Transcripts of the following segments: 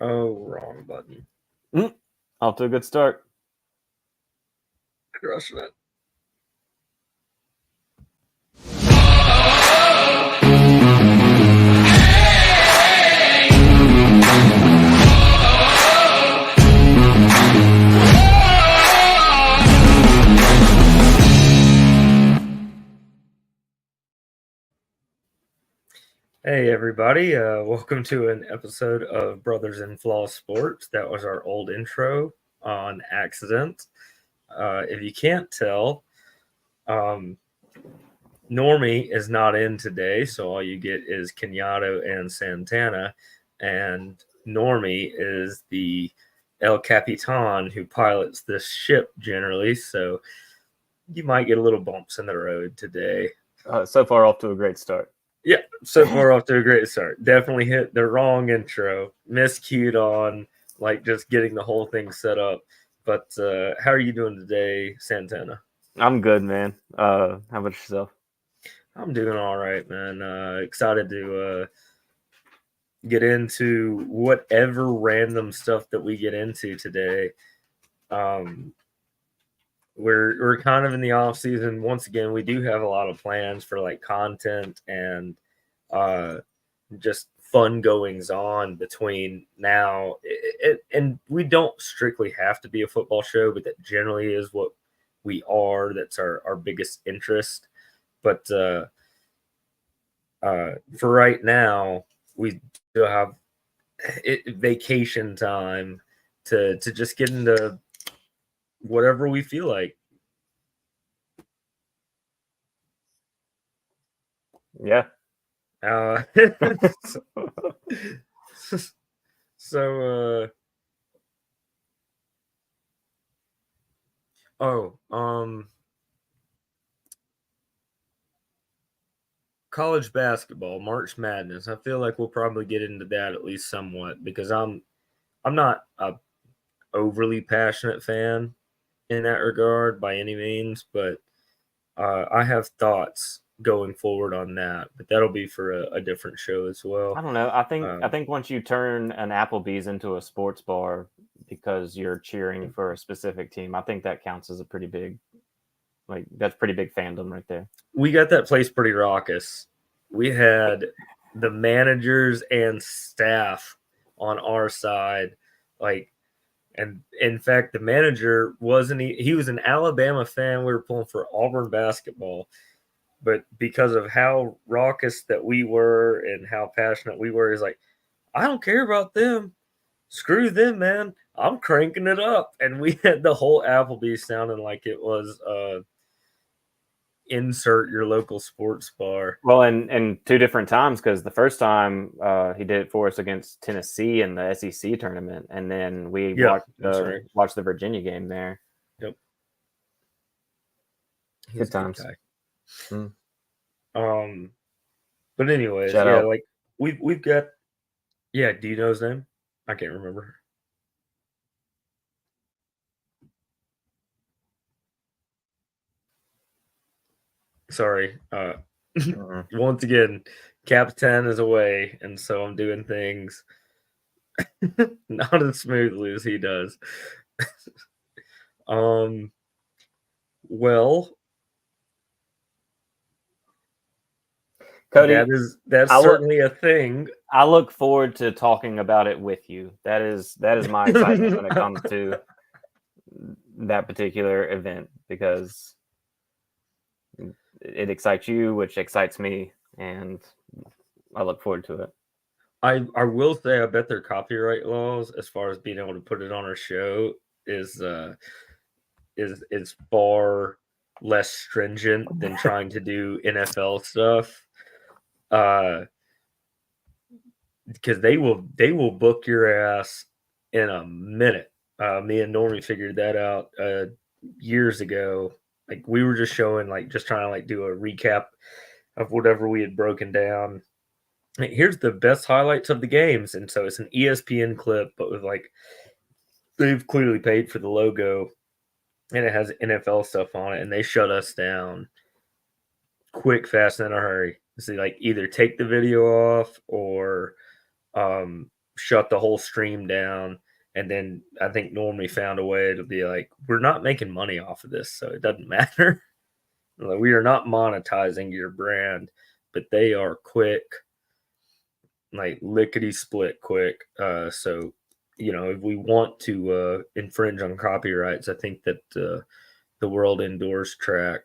Oh, wrong button. Off to a good start. Crushing it. Hey everybody, welcome to an episode of Brothers-In-Flaw Sports. That was our old intro on accident. If you can't tell, Normie is not in today, so all you get is Kenyato and Santana, and Normie is the El Capitan who pilots this ship generally, so you might get a little bumps in the road today. So far, off to a great start. Yeah, so far off to a great start. Definitely hit the wrong intro. Miscued on like just getting the whole thing set up. But how are you doing today, Santana? I'm good, man. How about yourself? I'm doing all right, man. Excited to get into whatever random stuff that we get into today. We're kind of in the off season. Once again, we do have a lot of plans for like content and just fun goings on between now and we don't strictly have to be a football show, but that generally is what we are. That's our biggest interest. But for right now, we still have vacation time to just get into whatever we feel like. Yeah. So college basketball, March Madness. I feel like we'll probably get into that at least somewhat because I'm not a overly passionate fan in that regard by any means, but I have thoughts going forward on that, but that'll be for a different show as well. I don't know. I think once you turn an Applebee's into a sports bar because you're cheering for a specific team, I think that counts as a pretty big, that's pretty big fandom right there. We got that place pretty raucous. We had the managers and staff on our side, and in fact, the manager wasn't. He was an Alabama fan. We were pulling for Auburn basketball, but because of how raucous that we were and how passionate we were, he's like, I don't care about them. Screw them, man. I'm cranking it up. And we had the whole Applebee's sounding like it was insert your local sports bar. Well, and two different times, because the first time he did it for us against Tennessee in the SEC tournament, and then we watched the Virginia game there. Yep. Good times. But anyways, Shout out. like we've got. Yeah, do you know his name? I can't remember. Sorry. Once again, Captain is away, and so I'm doing things not as smoothly as he does. Well, Cody, that's certainly a thing. I look forward to talking about it with you. That is my excitement when it comes to that particular event, because it excites you, which excites me, and I look forward to it. I will say, I bet their copyright laws, as far as being able to put it on our show, is far less stringent than trying to do NFL stuff. Because they will book your ass in a minute. Me and Normie figured that out years ago. Like, we were just showing, like, just trying to like do a recap of whatever we had broken down. Like, here's the best highlights of the games, and so it's an ESPN clip, but with like they've clearly paid for the logo, and it has NFL stuff on it, and they shut us down quick, fast, and in a hurry. So like either take the video off or shut the whole stream down. And then I think Normie found a way to be like, we're not making money off of this, so it doesn't matter. Like, we are not monetizing your brand, but they are quick, like lickety split quick. So, if we want to infringe on copyrights, I think that the World Indoors Track,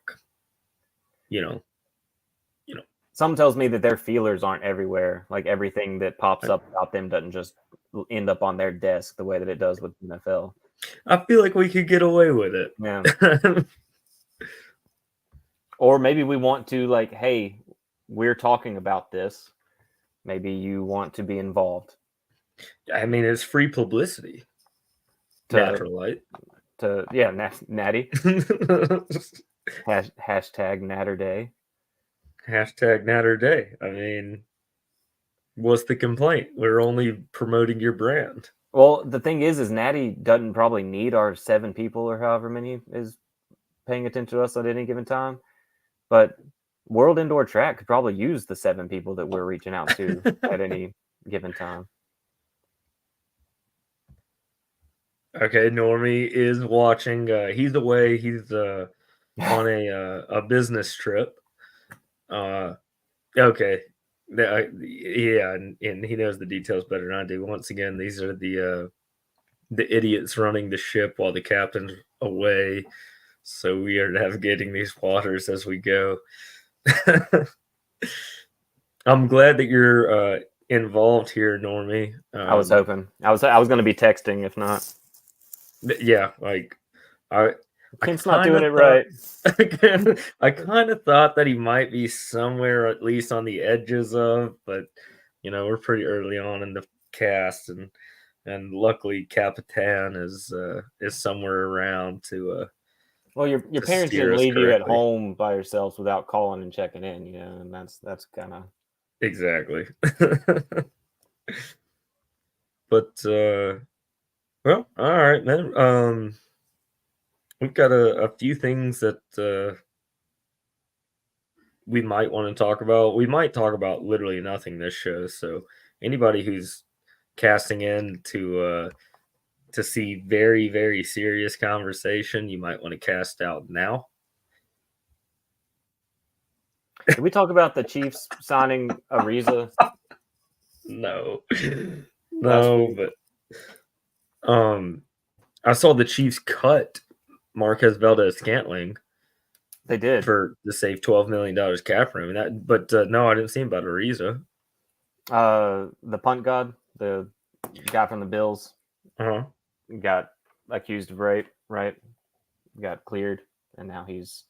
you know, Some tells me that their feelers aren't everywhere. Like everything that pops up about them doesn't just end up on their desk the way that it does with NFL. I feel like we could get away with it. Yeah. Or maybe we want to like, hey, we're talking about this. Maybe you want to be involved. I mean, it's free publicity. Natural light. Natty. Hashtag Natter Day. Hashtag Natter Day. I mean, what's the complaint? We're only promoting your brand. Well, the thing is Natty doesn't probably need our 7 people or however many is paying attention to us at any given time. But World Indoor Track could probably use the 7 people that we're reaching out to at any given time. Okay, Normie is watching. He's away. He's on a business trip. Okay. Yeah, and he knows the details better than I do. Once again, these are the idiots running the ship while the captain's away. So we are navigating these waters as we go. I'm glad that you're involved here, Normie. I was hoping. I was going to be texting if not. Yeah, like Kent's not doing it right. I kind of thought that he might be somewhere at least on the edges of, but we're pretty early on in the cast, and luckily Capitan is somewhere around to. Well, your parents didn't leave you at home by yourselves without calling and checking in, and that's kind of exactly. But well, all right, man. We've got a few things that we might want to talk about. We might talk about literally nothing this show. So anybody who's casting in to see very, very serious conversation, you might want to cast out now. Did we talk about the Chiefs signing Ariza? No, but I saw the Chiefs cut Marquez Valdez-Scantling. They did to save $12 million cap room. But no, I didn't see about Ariza. The punt god, the guy from the Bills, got accused of rape, right? Got cleared, and now he's.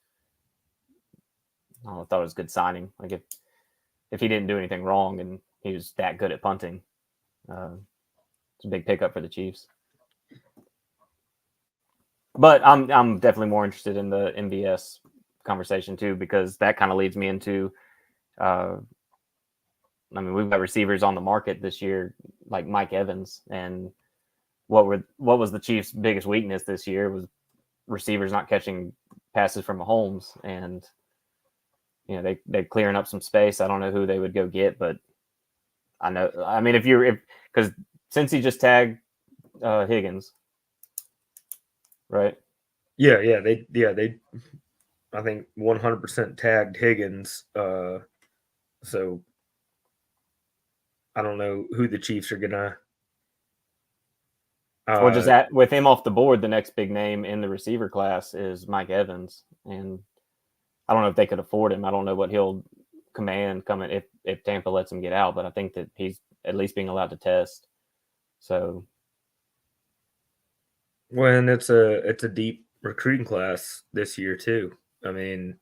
I thought it was a good signing. Like if he didn't do anything wrong and he was that good at punting, it's a big pickup for the Chiefs. But I'm definitely more interested in the MVS conversation too, because that kind of leads me into. I mean, we've got receivers on the market this year, like Mike Evans, and what was the Chiefs' biggest weakness this year was receivers not catching passes from Mahomes, and they're clearing up some space. I don't know who they would go get, but I know. I mean, because since he just tagged Higgins, right? Yeah, they I think 100% tagged Higgins. So I don't know who the Chiefs are gonna. Well, just with him off the board, the next big name in the receiver class is Mike Evans, and I don't know if they could afford him. I don't know what he'll command coming if Tampa lets him get out, but I think that he's at least being allowed to test. So, when it's a deep recruiting class this year too. I mean,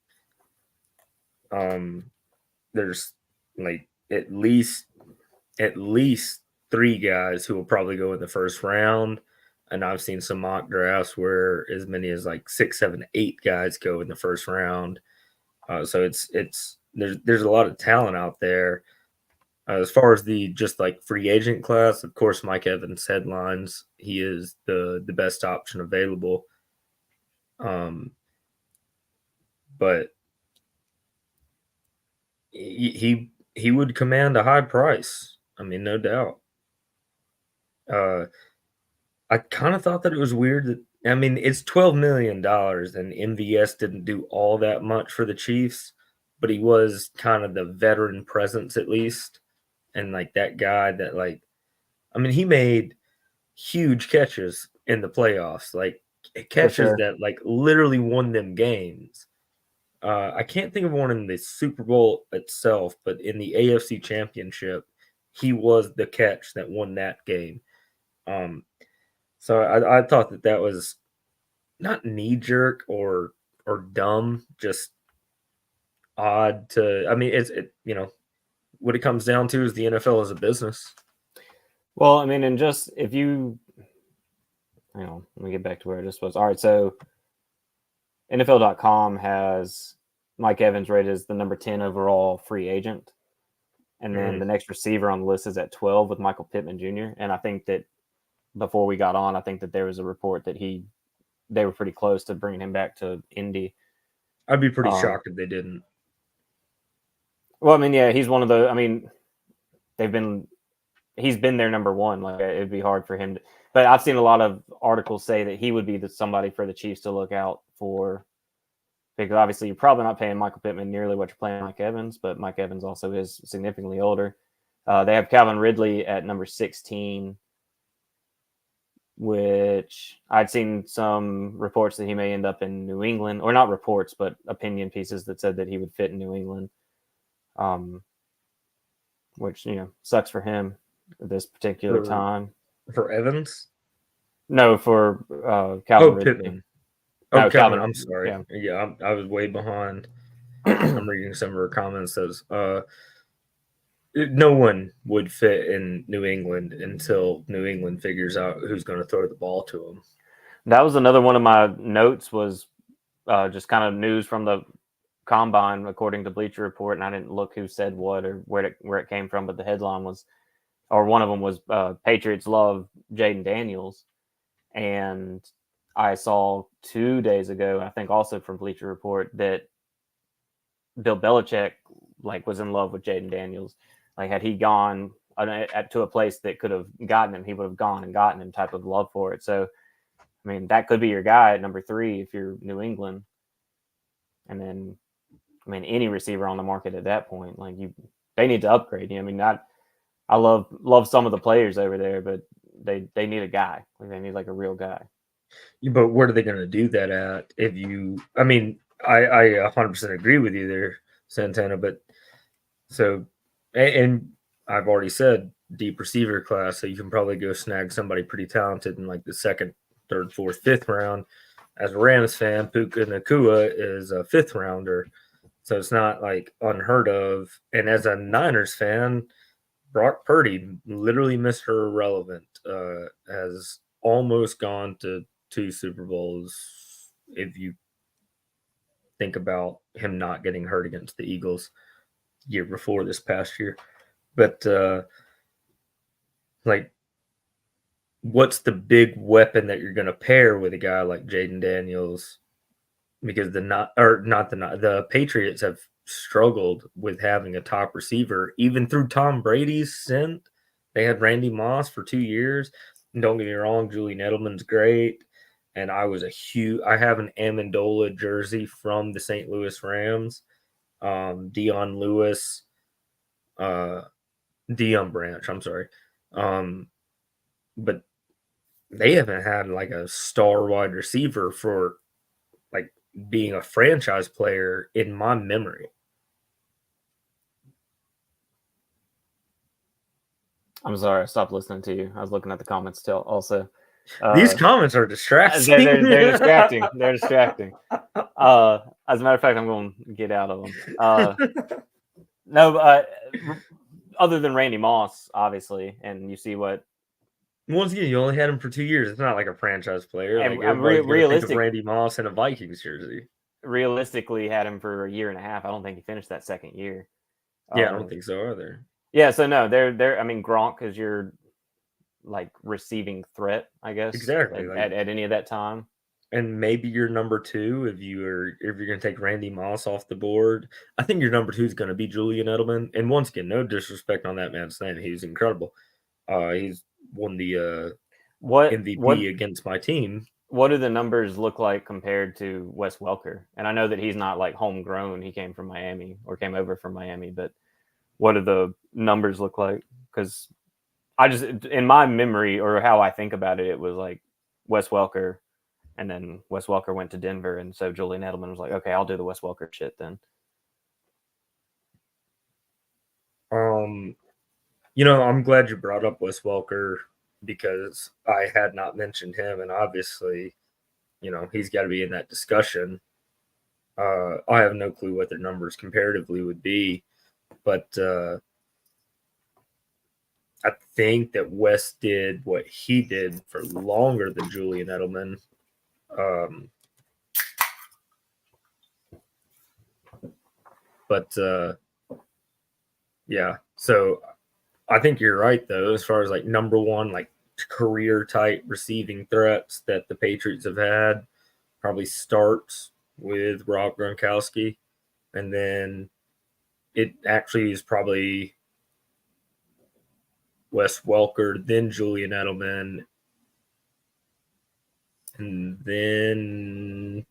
there's like at least 3 guys who will probably go in the first round, and I've seen some mock drafts where as many as like 6, 7, 8 guys go in the first round. So it's there's a lot of talent out there. As far as the just like free agent class, of course, Mike Evans headlines. He is the best option available. But he would command a high price. I mean, no doubt. I kind of thought that it was weird that I mean it's $12 million and MVS didn't do all that much for the Chiefs, but he was kind of the veteran presence at least, and like that guy that like I mean he made huge catches in the playoffs, like For catches sure. that like literally won them games. I can't think of one in the Super Bowl itself, but in the AFC Championship, he was the catch that won that game. Um, so I thought that that was not knee jerk or dumb, just odd to. I mean, you know what it comes down to is the NFL is a business. Well, I mean, and just if you, hang on, let me get back to where I just was. All right, so NFL.com has Mike Evans rated as the number 10 overall free agent. And then Mhm. the next receiver on the list is at 12 with Michael Pittman Jr. And I think that before we got on, I think that there was a report that they were pretty close to bringing him back to Indy. I'd be pretty Um, shocked if they didn't. well, I mean, yeah, he's one of the. I mean, they've been he's been their number one. Like it'd be hard for him to. But I've seen a lot of articles say that he would be somebody for the Chiefs to look out for, because obviously you're probably not paying Michael Pittman nearly what you're paying Mike Evans, but Mike Evans also is significantly older. They have Calvin Ridley at number 16, which I'd seen some reports that he may end up in New England, or not reports, but opinion pieces that said that he would fit in New England, which, sucks for him at this particular for time. for Evans. No, for Calvin Oh, Ridley. Pittman. Oh, No, Calvin. Calvin. I'm sorry. Yeah. Yeah, I was way behind. I'm reading some of her comments. Says no one would fit in New England until New England figures out who's going to throw the ball to them. That was another one of my notes, was just kind of news from the combine, according to Bleacher Report, and I didn't look who said what or where it came from, but the headline was, or one of them was, Patriots love Jaden Daniels, and I saw 2 days ago, I think also from Bleacher Report, that Bill Belichick was in love with Jaden Daniels. Like had he gone to a place that could have gotten him, he would have gone and gotten him, type of love for it. So I mean, that could be your guy at number 3 if you're New England. And then, I mean, any receiver on the market at that point, they need to upgrade. I mean, I love some of the players over there, but they need a guy. They need like a real guy. But where are they going to do that at? If you, I mean, I 100% agree with you there, Santana. But so, and I've already said deep receiver class, so you can probably go snag somebody pretty talented in like the second, third, fourth, fifth round. As a Rams fan, Puka Nakua is a fifth rounder, so it's not like unheard of. And as a Niners fan, Brock Purdy, literally Mr. Irrelevant, has almost gone to 2 Super Bowls. If you think about him not getting hurt against the Eagles year before this past year, but like, what's the big weapon that you're going to pair with a guy like Jaden Daniels? Because the Patriots have struggled with having a top receiver, even through Tom Brady's stint. They had Randy Moss for 2 years. And don't get me wrong, Julian Edelman's great. And I have an Amendola jersey from the St. Louis Rams. Dion Lewis, uh, Dion Branch, I'm sorry. But they haven't had like a star wide receiver for like being a franchise player in my memory. I'm sorry, I stopped listening to you. I was looking at the comments still. Also, These comments are distracting. they're distracting. They're distracting. As a matter of fact, I'm going to get out of them. No, other than Randy Moss, obviously, and you see what. Once again, you only had him for 2 years. It's not like a franchise player. Like And everybody's going to think of Randy Moss in a Vikings jersey. realistically, had him for a year and a half. I don't think he finished that second year. Yeah, I don't think so either. Yeah, so no, they're. I mean, Gronk is your receiving threat, I guess. Exactly. At any of that time. And maybe your number 2 if you're going to take Randy Moss off the board. I think your number 2 is going to be Julian Edelman. And once again, no disrespect on that man's name. He's incredible. He's won the What MVP against my team. what do the numbers look like compared to Wes Welker? And I know that he's not like homegrown; he came from Miami or came over from Miami. But what do the numbers look like? Because I just, in my memory or how I think about it, it was like Wes Welker, and then Wes Welker went to Denver, and so Julian Edelman was like, okay, I'll do the Wes Welker shit then. I'm glad you brought up Wes Welker because I had not mentioned him, and obviously, he's got to be in that discussion. I have no clue what their numbers comparatively would be, but I think that Wes did what he did for longer than Julian Edelman. But yeah, so I think you're right though, as far as like number one, like career type receiving threats that the Patriots have had, probably starts with Rob Gronkowski, and then it actually is probably Wes Welker, then Julian Edelman, and then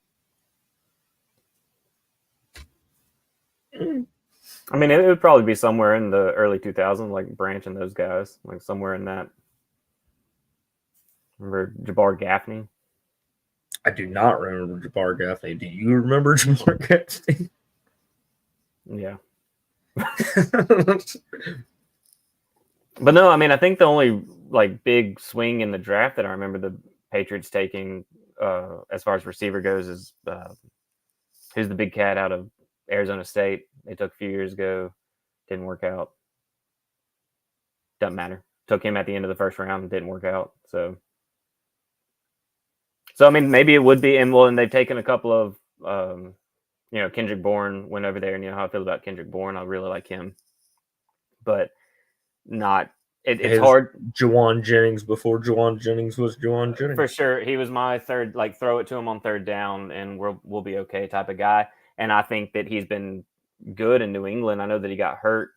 I mean, it would probably be somewhere in the early 2000s, like Branch and those guys, like somewhere in that. Remember Jabbar Gaffney? I do not remember Jabbar Gaffney. Do you remember Jabbar Gaffney? Yeah. But no, I mean, I think the only like big swing in the draft that I remember the Patriots taking, as far as receiver goes, is who's the big cat out of Arizona State? They took a few years ago, didn't work out. Doesn't matter. Took him at the end of the first round, didn't work out. So I mean, maybe it would be, and well, and they've taken a couple of, Kendrick Bourne went over there, and you know how I feel about Kendrick Bourne. I really like him, but not. It's His hard. Juwan Jennings before Juwan Jennings was Juwan Jennings. For sure, he was my third, like throw it to him on third down, and we'll be okay type of guy. And I think that he's been good in New England. I know that he got hurt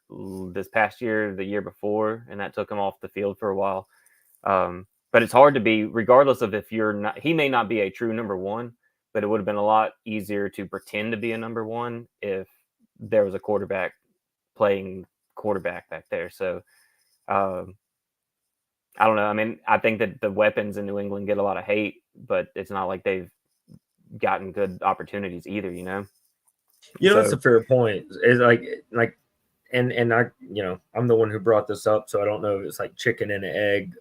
this past year, the year before, and that took him off the field for a while. But it's hard to be, regardless of if you're not. He may not be a true number one, but it would have been a lot easier to pretend to be a number one if there was a quarterback playing quarterback back there. So. I don't know. I mean, I think that the weapons in New England get a lot of hate, but it's not like they've gotten good opportunities either, you know? That's a fair point. It's like, and I, I'm the one who brought this up, so I don't know if it's like chicken and an egg,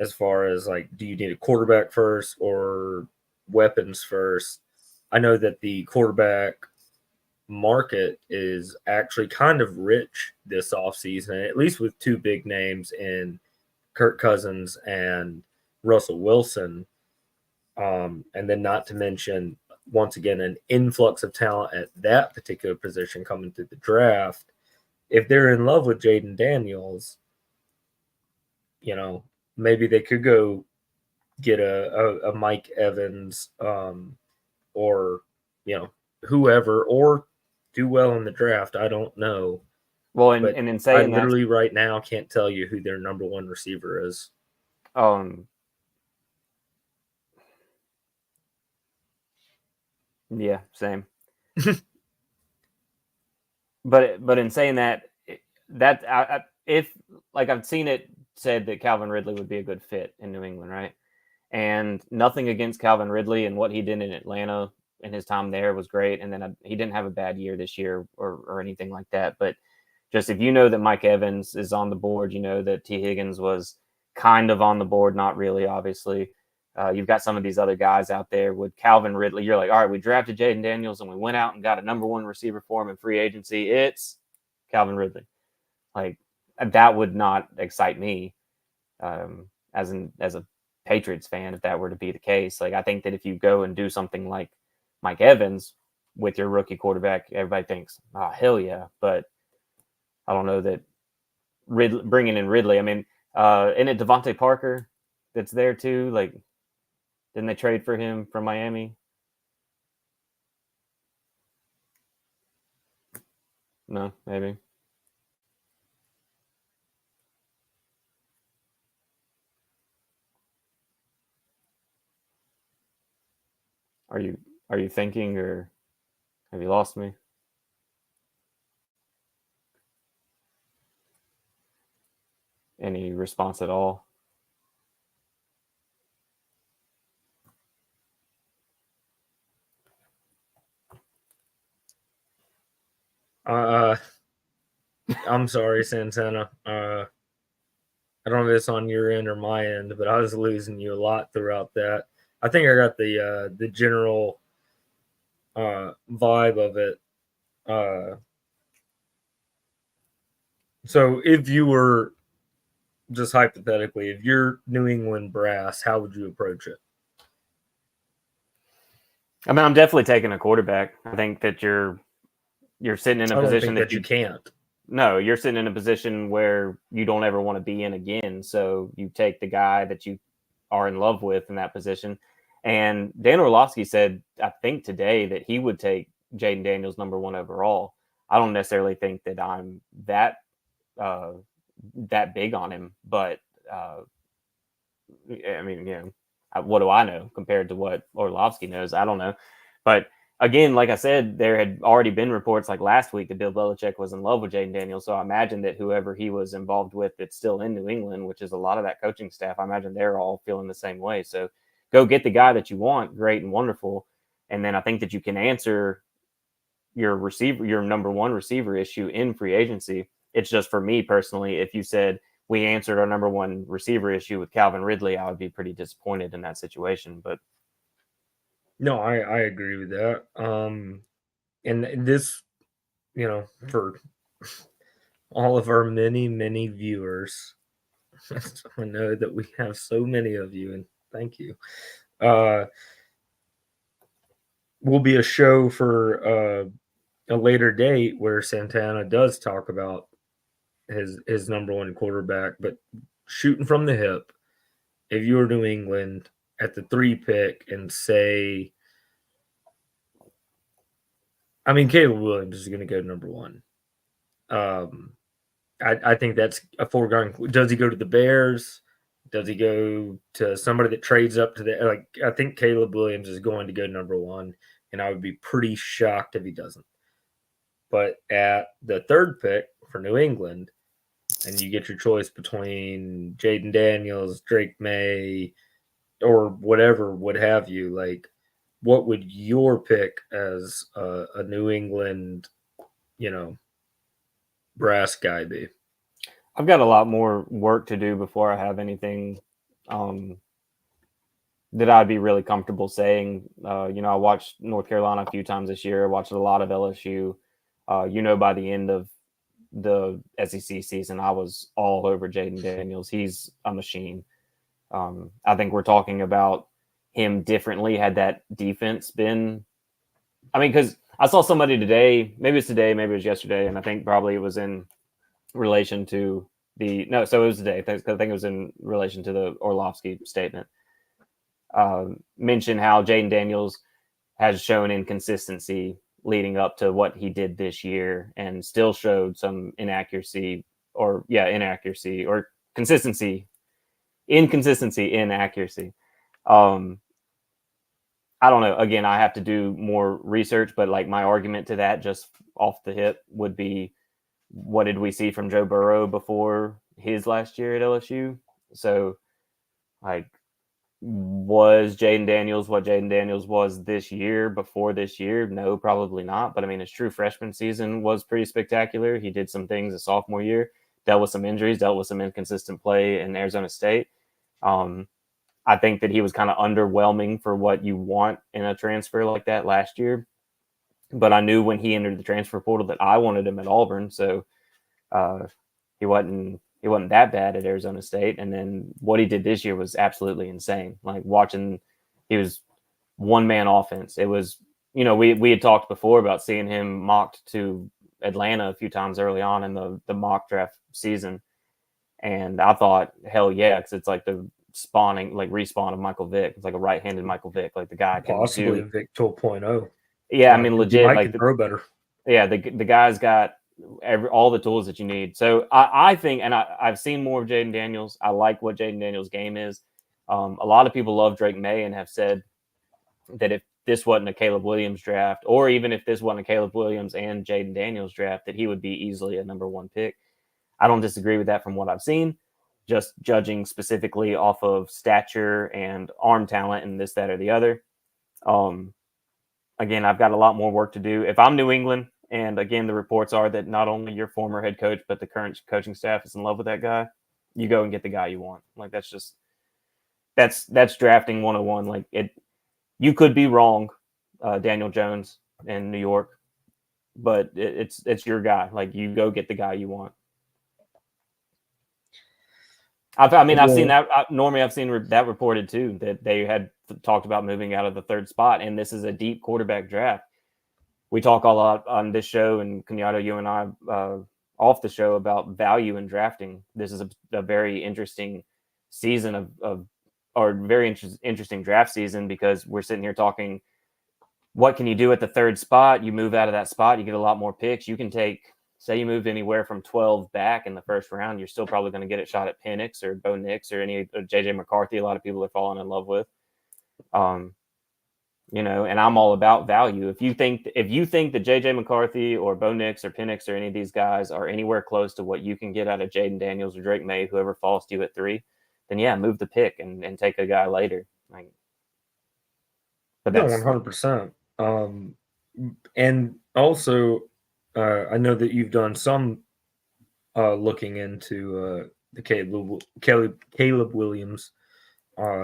as far as like, do you need a quarterback first or weapons first? I know that the quarterback market is actually kind of rich this offseason, at least with two big names in Kirk Cousins and Russell Wilson. And then not to mention, once again, an influx of talent at that particular position coming through the draft. If they're in love with Jaden Daniels, maybe they could go get a Mike Evans, or, whoever, or do well in the draft. I don't know. Well, But and in I saying that, literally right now can't tell you who their number one receiver is. Yeah, same. but in saying that, if like I've seen it said that Calvin Ridley would be a good fit in New England, right? And nothing against Calvin Ridley and what he did in Atlanta and his time there was great. And then he didn't have a bad year this year or anything like that. But just if you know that Mike Evans is on the board, you know that T. Higgins was kind of on the board, not really, obviously. You've got some of these other guys out there with Calvin Ridley. You're like, all right, we drafted Jaden Daniels and we went out and got a number one receiver for him in free agency. It's Calvin Ridley. Like that would not excite me as a Patriots fan if that were to be the case. Like I think that if you go and do something like Mike Evans with your rookie quarterback, everybody thinks, oh hell yeah. But I don't know that bringing in Ridley. I mean, isn't it Devontae Parker that's there too? Like, didn't they trade for him from Miami? No, maybe. Are you thinking, or have you lost me? Any response at all? I'm sorry, Santana. I don't know if it's on your end or my end, but I was losing you a lot throughout that. I think I got the general vibe of it. Uh, so if you were just hypothetically, if you're New England brass, how would you approach it? I mean, I'm definitely taking a quarterback. I think that you're sitting in a I don't position think that that you can't. no, you're sitting in a position where you don't ever want to be in again. So you take the guy that you are in love with in that position. And Dan Orlovsky said, I think today, that he would take Jaden Daniels #1 overall. I don't necessarily think that I'm uh, that big on him, but I mean, what do I know compared to what Orlovsky knows? I don't know. But again, like I said, there had already been reports like last week that Bill Belichick was in love with Jaden Daniels. So I imagine that whoever he was involved with that's still in New England, which is a lot of that coaching staff, I imagine they're all feeling the same way. So go get the guy that you want, great and wonderful. And then I think that you can answer your #1 receiver issue in free agency. It's just, for me personally, if you said we answered our #1 receiver issue with Calvin Ridley, I would be pretty disappointed in that situation. But No, I agree with that. And this, for all of our many viewers, I know that we have so many of you, and thank you. Uh, will be a show for a later date where Santana does talk about his #1 quarterback, but shooting from the hip, if you were New England at the 3 pick and say, I mean, Caleb Williams is going to go #1. Um, I think that's a foregone. Does he go to the Bears? Does he go to somebody that trades up to the like? I think Caleb Williams is going to go #1, and I would be pretty shocked if he doesn't. But at the 3rd pick for New England, and you get your choice between Jaden Daniels, Drake May, or whatever, what have you. Like, what would your pick as a New England, you know, brass guy be? I've got a lot more work to do before I have anything that I'd be really comfortable saying. I watched North Carolina a few times this year. I watched a lot of LSU. By the end of the SEC season, I was all over Jaden Daniels. He's a machine. I think we're talking about him differently had that defense been. I mean, because I saw somebody today, maybe it's today, maybe it was yesterday, and I think probably it was in relation to so it was today. I think it was in relation to the Orlovsky statement. Mention how Jaden Daniels has shown inconsistency leading up to what he did this year, and still showed some inaccuracy or inconsistency in accuracy. I don't know. Again, I have to do more research, but like my argument to that, just off the hip, would be, what did we see from Joe Burrow before his last year at LSU? So, like, was Jaden Daniels what Jaden Daniels was this year before this year? No, probably not. But I mean, his true freshman season was pretty spectacular. He did some things a sophomore year, dealt with some injuries, dealt with some inconsistent play in Arizona State. I think that he was kind of underwhelming for what you want in a transfer like that last year. But I knew when he entered the transfer portal that I wanted him at Auburn, so he wasn't that bad at Arizona State. And then what he did this year was absolutely insane. Like, watching, he was one-man offense. It was, we had talked before about seeing him mocked to Atlanta a few times early on in the mock draft season. And I thought, hell yeah, because it's like the respawn of Michael Vick. It's like a right-handed Michael Vick. Like, the guy can Possibly do. a Vic 2.0. Yeah, I mean, He legit. might Like, can throw better. the guy's got all the tools that you need. So I think, and I've seen more of Jaden Daniels. I like what Jaden Daniels' game is. A lot of people love Drake May and have said that this wasn't a Caleb Williams draft, or even if this wasn't a Caleb Williams and Jaden Daniels draft, that he would be easily a number 1 pick. I don't disagree with that from what I've seen, just judging specifically off of stature and arm talent and this, that, or the other. Again, I've got a lot more work to do. If I'm New England, and again, the reports are that not only your former head coach, but the current coaching staff is in love with that guy, you go and get the guy you want. Like, that's drafting 101. Like, you could be wrong, Daniel Jones in New York, but it's your guy. Like, you go get the guy you want. I've seen that. Normally, I've seen that reported too, that they had talked about moving out of the 3rd spot, and this is a deep quarterback draft. We talk a lot on this show, and Kenyatta, you and I, off the show, about value in drafting. This is a very interesting season or very interesting draft season, because we're sitting here talking, what can you do at the 3rd spot? You move out of that spot, you get a lot more picks. You can take, say you moved anywhere from 12 back in the 1st round, you're still probably going to get a shot at Penix or Bo Nix or any JJ McCarthy. A lot of people are falling in love with, and I'm all about value. If you think that JJ McCarthy or Bo Nix or Penix or any of these guys are anywhere close to what you can get out of Jaden Daniels or Drake May, whoever falls to you at 3, then yeah, move the pick and take a guy later. But that's 100%. And also, I know that you've done some looking into the Caleb Williams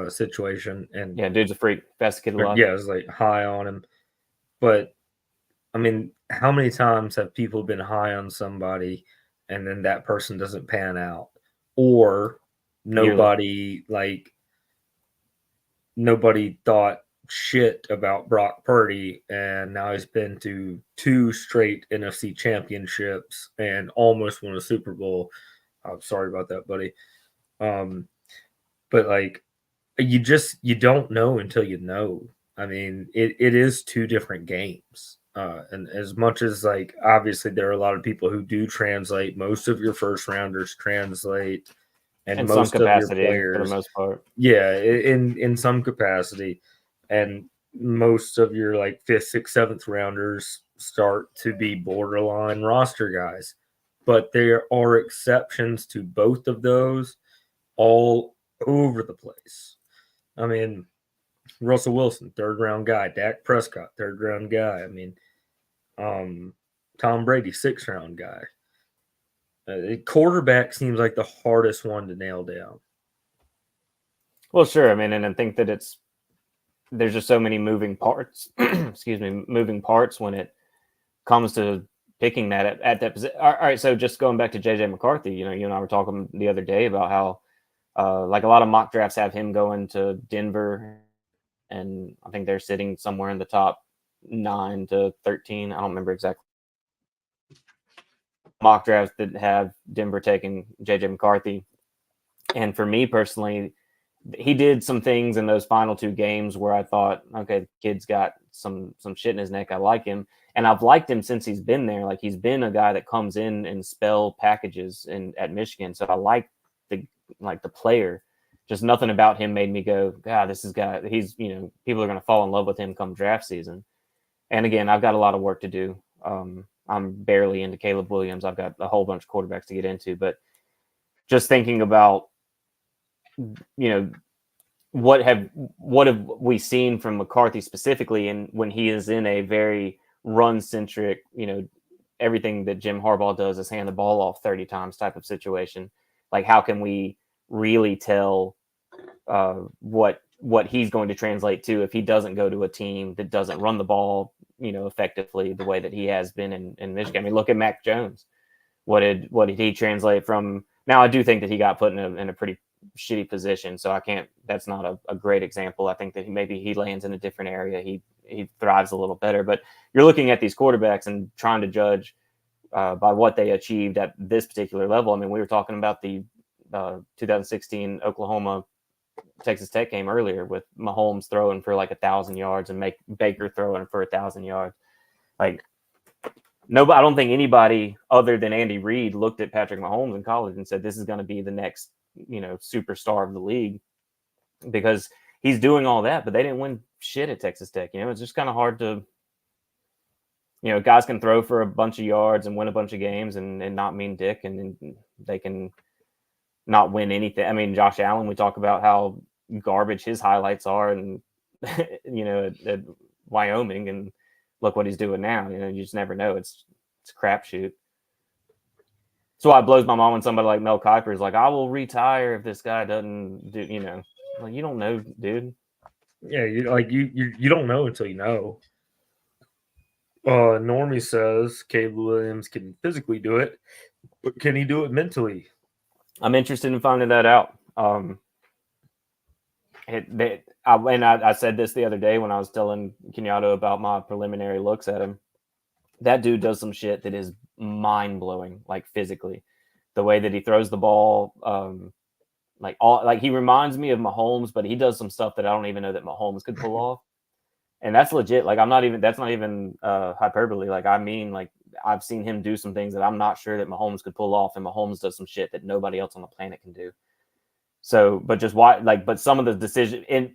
situation, and yeah, dude's a freak, best kid alive. Yeah, I was like high on him, but I mean, how many times have people been high on somebody and then that person doesn't pan out, or nobody thought shit about Brock Purdy, and now he's been to 2 straight NFC championships and almost won a Super Bowl. I'm sorry about that, buddy. But like, you don't know until you know. I mean, it is 2 different games. And as much as, like, obviously there are a lot of people who do translate, most of your first rounders translate, and in most some capacity, of your players, for the most part. Yeah, in some capacity. And most of your, like, 5th, 6th, 7th rounders start to be borderline roster guys. But there are exceptions to both of those all over the place. I mean, Russell Wilson, 3rd round guy. Dak Prescott, 3rd round guy. I mean, Tom Brady, 6th round guy. Quarterback seems like the hardest one to nail down. Well, sure. I mean, and I think that there's just so many moving parts. Moving parts when it comes to picking that at that position. All right, so just going back to JJ McCarthy, you and I were talking the other day about how, like, a lot of mock drafts have him going to Denver, and I think they're sitting somewhere in the top 9 to 13. I don't remember exactly. Mock drafts that have Denver taking JJ McCarthy, and for me personally, he did some things in those final 2 games where I thought, okay, the kid's got some shit in his neck. I like him, and I've liked him since he's been there. Like, he's been a guy that comes in and spell packages at Michigan, so I like the player. Just nothing about him made me go, God, this is guy. He's, people are going to fall in love with him come draft season. And again, I've got a lot of work to do. I'm barely into Caleb Williams. I've got a whole bunch of quarterbacks to get into, but just thinking about, what have we seen from McCarthy specifically, and when he is in a very run centric, everything that Jim Harbaugh does is hand the ball off 30 times type of situation. Like, how can we really tell what he's going to translate to if he doesn't go to a team that doesn't run the ball, effectively the way that he has been in Michigan? I mean, look at Mac Jones. What did he translate from? Now, I do think that he got put in a pretty shitty position, so that's not a great example. I think that maybe he lands in a different area. He thrives a little better, but you're looking at these quarterbacks and trying to judge by what they achieved at this particular level. I mean, we were talking about the 2016 Oklahoma Texas Tech game earlier with Mahomes throwing for like 1,000 yards and Baker throwing for 1,000 yards. Like, nobody, I don't think anybody other than Andy Reid looked at Patrick Mahomes in college and said, this is going to be the next, superstar of the league, because he's doing all that, but they didn't win shit at Texas Tech. It's just kind of hard to, guys can throw for a bunch of yards and win a bunch of games and not mean dick, and they can not win anything. I mean, Josh Allen, we talk about how garbage his highlights are, and at Wyoming, and look what he's doing now. You just never know. It's a crapshoot. So it blows my mind when somebody like Mel Kiper is like, I will retire if this guy doesn't do, like, you don't know, dude. Yeah, you don't know until you know. Normie says Caleb Williams can physically do it, but can he do it mentally? I'm interested in finding that out. I said this the other day when I was telling Kenyatta about my preliminary looks at him. That dude does some shit that is mind blowing, like physically. The way that he throws the ball, he reminds me of Mahomes, but he does some stuff that I don't even know that Mahomes could pull off. And that's legit. Like, that's not even hyperbole. Like, I mean, like, I've seen him do some things that I'm not sure that Mahomes could pull off, and Mahomes does some shit that nobody else on the planet can do. So, but just why, but some of the decisions, and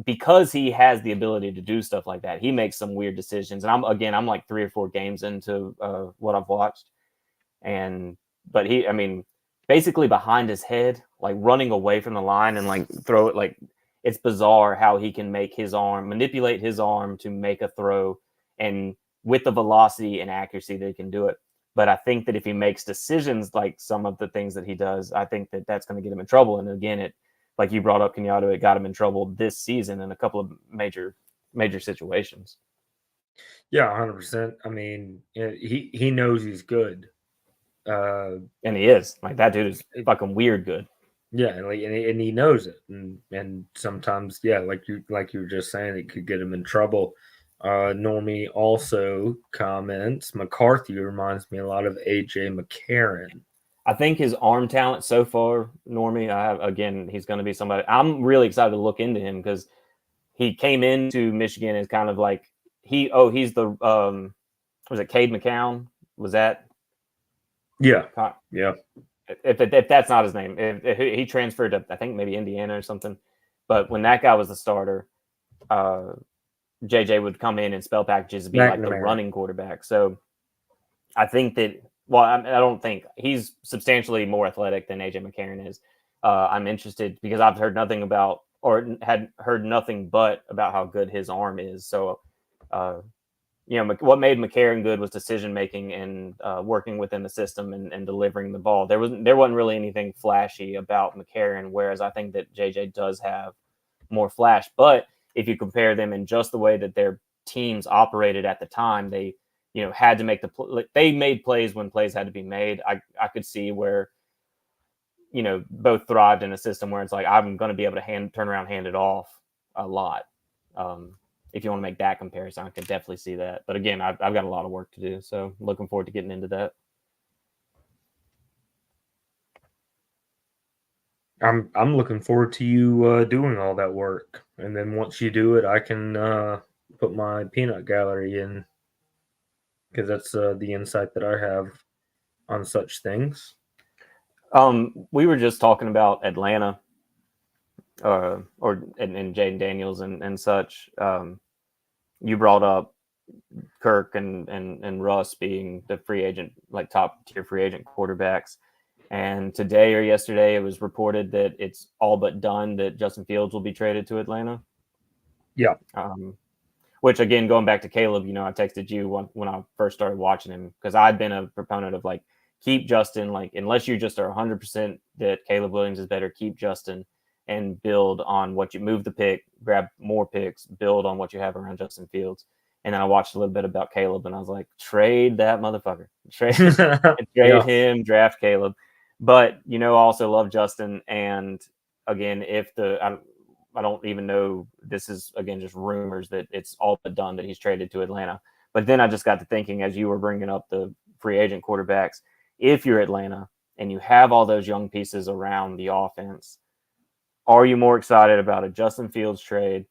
because he has the ability to do stuff like that, he makes some weird decisions. And I'm like 3 or 4 games into what I've watched, but basically behind his head, like running away from the line and like throw it, like, it's bizarre how he can manipulate his arm to make a throw, and with the velocity and accuracy that he can do it. But I think that if he makes decisions like some of the things that he does, I think that that's going to get him in trouble. And again, like you brought up, Kenyatta, it got him in trouble this season in a couple of major situations. Yeah, 100%. I mean, he knows he's good. And he is. Like, that dude is fucking weird good. Yeah, and he knows it, and sometimes, yeah, like you were just saying, it could get him in trouble. Normie also comments, McCarthy reminds me a lot of AJ McCarron. I think his arm talent so far, Normie, he's going to be somebody. I'm really excited to look into him because he came into Michigan as kind of like he's the was it Cade McCown? Was that? Yeah. If that's not his name, if he transferred to, I think, maybe Indiana or something. But when that guy was the starter, JJ would come in and spell packages and be like the running quarterback. So I think that, well, I don't think he's substantially more athletic than AJ McCarron is. I'm interested because I've heard nothing about, or had heard nothing but about how good his arm is. So, what made McCarron good was decision making and working within the system and delivering the ball. There wasn't really anything flashy about McCarron, whereas I think that JJ does have more flash. But if you compare them in just the way that their teams operated at the time, they had to make they made plays when plays had to be made. I could see where both thrived in a system where it's like, I'm going to be able to turn around, hand it off a lot. If you want to make that comparison, I can definitely see that. But again, I've got a lot of work to do, so looking forward to getting into that. I'm looking forward to you doing all that work, and then once you do it, I can put my peanut gallery in, because that's the insight that I have on such things. We were just talking about Atlanta, and Jaden Daniels and such. You brought up Kirk and Russ being the free agent, like top tier free agent quarterbacks. And today or yesterday, it was reported that it's all but done that Justin Fields will be traded to Atlanta. Yeah. Which, again, going back to Caleb, I texted you when I first started watching him, because I'd been a proponent of, like, keep Justin, like, unless you just are 100% that Caleb Williams is better, keep Justin and build on what you move the pick, grab more picks, build on what you have around Justin Fields. And then I watched a little bit about Caleb, and I was like, trade that motherfucker. Trade him, draft Caleb. But, I also love Justin. And again, I don't even know, this is, again, just rumors that it's all but done that he's traded to Atlanta. But then I just got to thinking, as you were bringing up the free agent quarterbacks, if you're Atlanta and you have all those young pieces around the offense, are you more excited about a Justin Fields trade,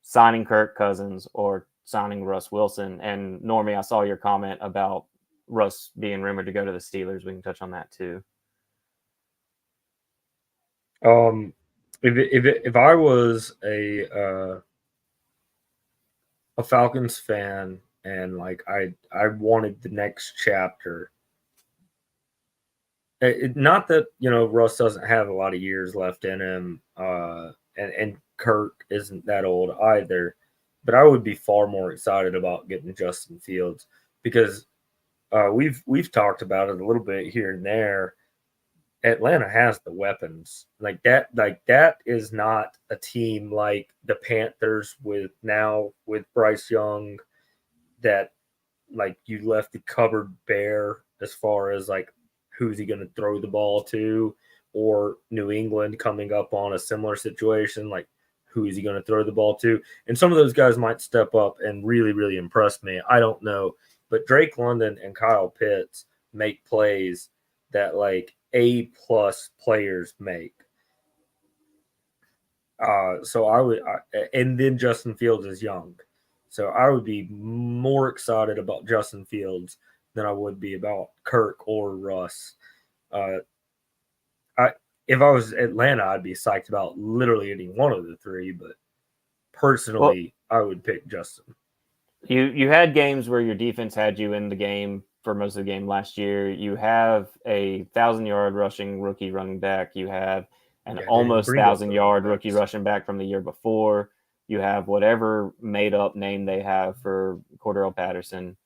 signing Kirk Cousins, or signing Russ Wilson? And Normie, I saw your comment about Russ being rumored to go to the Steelers. We can touch on that too. if I was a Falcons fan and like I wanted the next chapter. Not that Russ doesn't have a lot of years left in him, and Kirk isn't that old either, but I would be far more excited about getting Justin Fields because we've talked about it a little bit here and there. Atlanta has the weapons like that. Like that is not a team like the Panthers with Bryce Young that like you left the cupboard bare as far as like who's he going to throw the ball to, or New England coming up on a similar situation like who is he going to throw the ball to, and some of those guys might step up and really impress me. I don't know, but Drake London and Kyle Pitts make plays that like A+ players make. So and then Justin Fields is young. So I would be more excited about Justin Fields than I would be about Kirk or Russ. Uh, I if I was Atlanta, I'd be psyched about literally any one of the three. But personally, I would pick Justin. You had games where your defense had you in the game for most of the game last year. You have a 1,000-yard rushing rookie running back. You have an almost 1,000-yard rookie rushing back from the year before. You have whatever made up name they have for Cordell Patterson.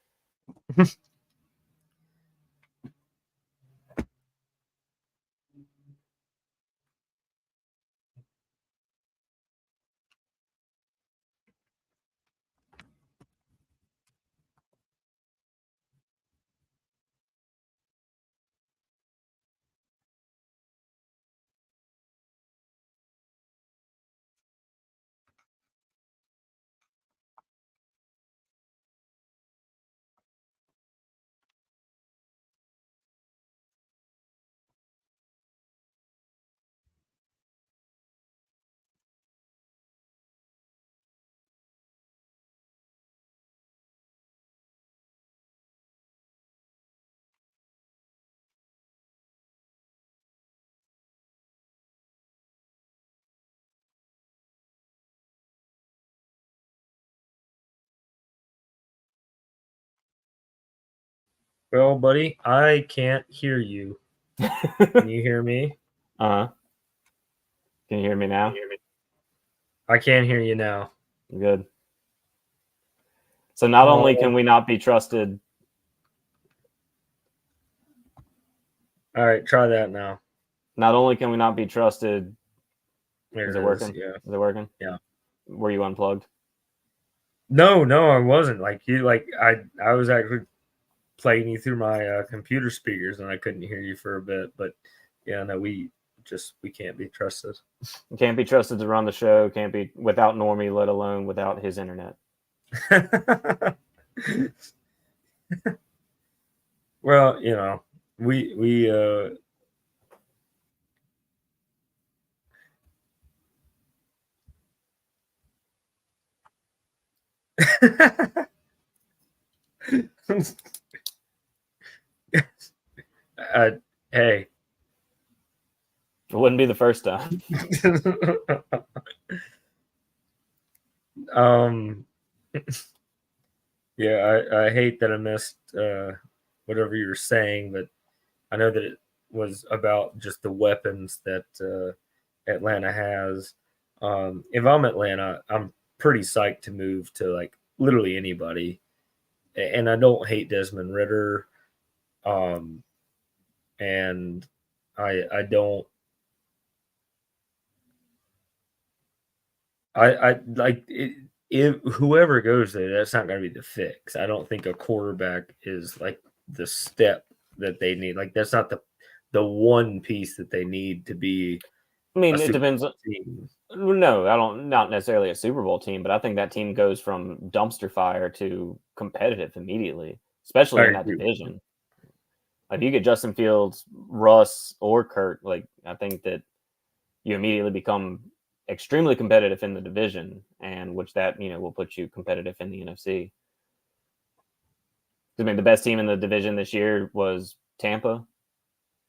Well, buddy, I can't hear you. Can you hear me? Uh-huh. Can you hear me now? I can't hear you now. Good. So not only can we not be trusted. All right, try that now. Not only can we not be trusted. Is it working? Yeah. Is it working? Yeah. Were you unplugged? No, I wasn't. I was actually playing you through my computer speakers, and I couldn't hear you for a bit. But yeah, no, we can't be trusted. Can't be trusted to run the show. Can't be without Normie, let alone without his internet. Well, we hey. It wouldn't be the first time. Yeah, I hate that I missed whatever you were saying, but I know that it was about just the weapons that Atlanta has. If I'm Atlanta, I'm pretty psyched to move to like literally anybody, and I don't hate Desmond Ritter, and I don't. I like it, if whoever goes there, that's not going to be the fix. I don't think a quarterback is like the step that they need. Like that's not the one piece that they need to be. I mean, it depends. Team. No, I don't. Not necessarily a Super Bowl team, but I think that team goes from dumpster fire to competitive immediately, especially in that division. Like you get Justin Fields, Russ, or Kirk, like I think that you immediately become extremely competitive in the division, and which that will put you competitive in the NFC. I mean, the best team in the division this year was Tampa,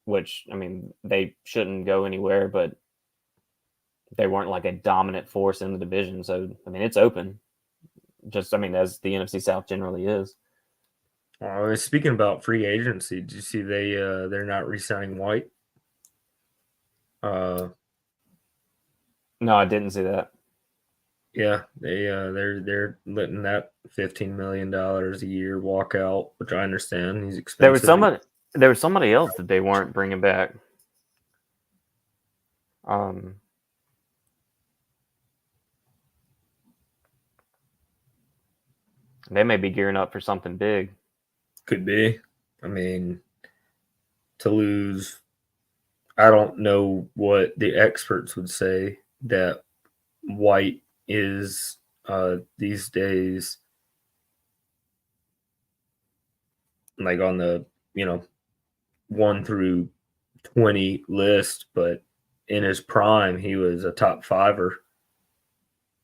which I mean they shouldn't go anywhere, but they weren't like a dominant force in the division. So I mean, it's open. Just as the NFC South generally is. Speaking about free agency, did you see they're not re-signing White? No, I didn't see that. Yeah, they're letting that $15 million a year walk out, which I understand. He's expensive. There was somebody else that they weren't bringing back. They may be gearing up for something big. Could be. I mean, to lose, I don't know what the experts would say that White is these days, like on the 1 through 20 list, but in his prime, he was a top fiver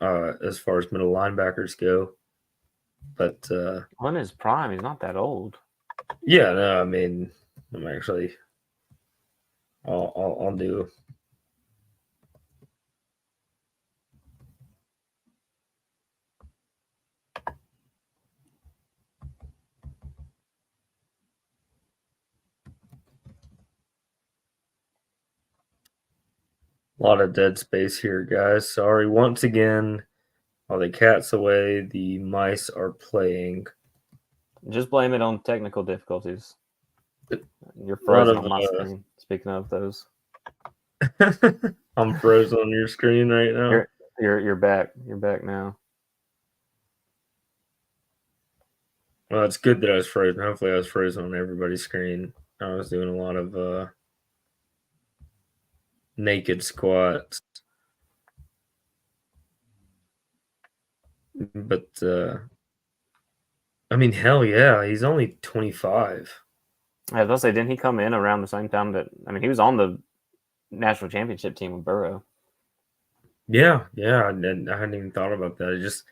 as far as middle linebackers go. But in his prime, he's not that old. Yeah, no, I mean, I'm actually, I'll do. A lot of dead space here, guys. Sorry. Once again, while the cat's away, the mice are playing. Just blame it on technical difficulties. You're frozen on my screen. Speaking of those. I'm frozen on your screen right now. You're back. You're back now. Well, it's good that I was frozen. Hopefully I was frozen on everybody's screen. I was doing a lot of naked squats. But I mean, hell yeah, he's only 25. I was about to say, didn't he come in around the same time that he was on the national championship team with Burrow? Yeah, I hadn't even thought about that. It just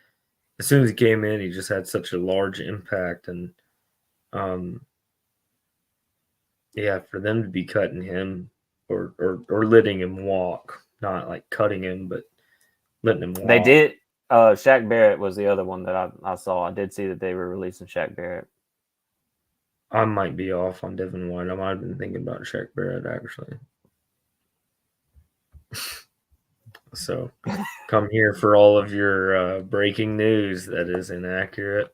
as soon as he came in, he just had such a large impact, and yeah, for them to be cutting him or letting him walk, not like cutting him, but letting him walk. They did. Shaq Barrett was the other one that I saw. I did see that they were releasing Shaq Barrett. I might be off on Devin White. I might have been thinking about Shaq Barrett, actually. So come here for all of your breaking news that is inaccurate.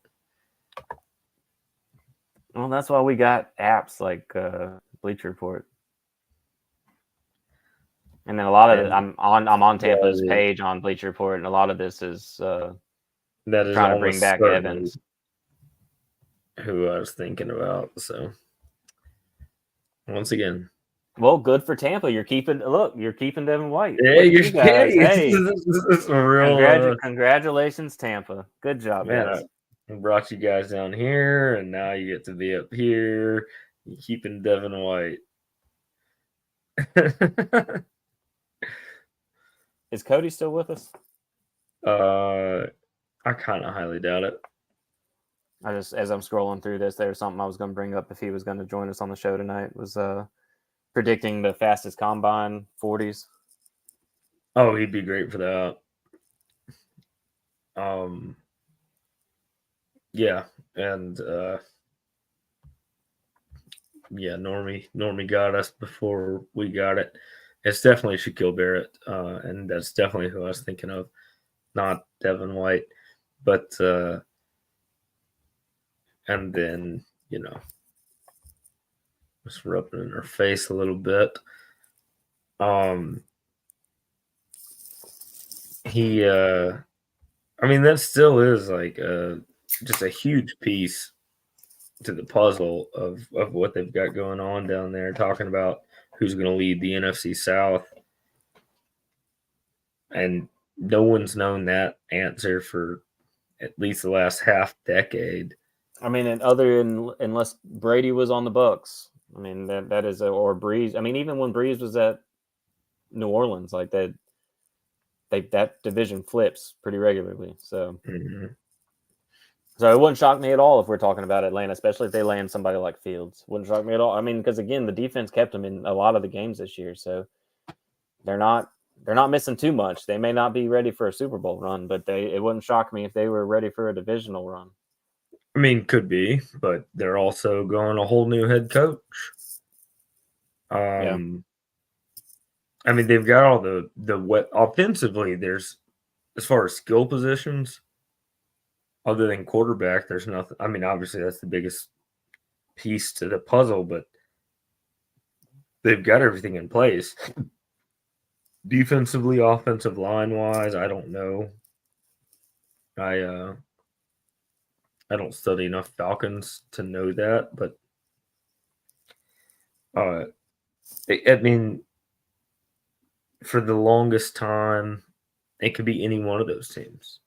Well, that's why we got apps like Bleacher Report. And then a lot of it, I'm on Tampa's page on Bleacher Report, and a lot of this is that is trying to bring back Evans, who I was thinking about. So once again, well, good for Tampa. You're keeping Devin White. Yeah, you guys. Hey, this is a real. Congratulations, Tampa. Good job, guys. I brought you guys down here, and now you get to be up here. You're keeping Devin White. Is Cody still with us? I kind of highly doubt it. As I'm scrolling through this, there's something I was going to bring up if he was going to join us on the show tonight. Was predicting the fastest combine 40s. Oh, he'd be great for that. Yeah, and yeah, Normie got us before we got it. It's definitely Shaquille Barrett, and that's definitely who I was thinking of, not Devin White. But and then just rubbing in her face a little bit. He, I mean, that still is like just a huge piece to the puzzle of what they've got going on down there. Talking about who's going to lead the NFC South, and no one's known that answer for at least the last half decade. I mean, unless Brady was on the Bucks. I mean, that is or Breeze. I mean, even when Breeze was at New Orleans, like that division flips pretty regularly. So, So it wouldn't shock me at all if we're talking about Atlanta, especially if they land somebody like Fields. Wouldn't shock me at all. I mean, because again, the defense kept them in a lot of the games this year, so they're not they're not missing too much. They may not be ready for a Super Bowl run, but it wouldn't shock me if they were ready for a divisional run. I mean, could be, but they're also going a whole new head coach. Yeah. I mean, they've got all the offensively. There's as far as skill positions, other than quarterback, there's nothing. I mean, obviously that's the biggest piece to the puzzle, but they've got everything in place. Defensively, offensive line wise, I don't know. I I don't study enough Falcons to know that, but uh, I mean, for the longest time, it could be any one of those teams.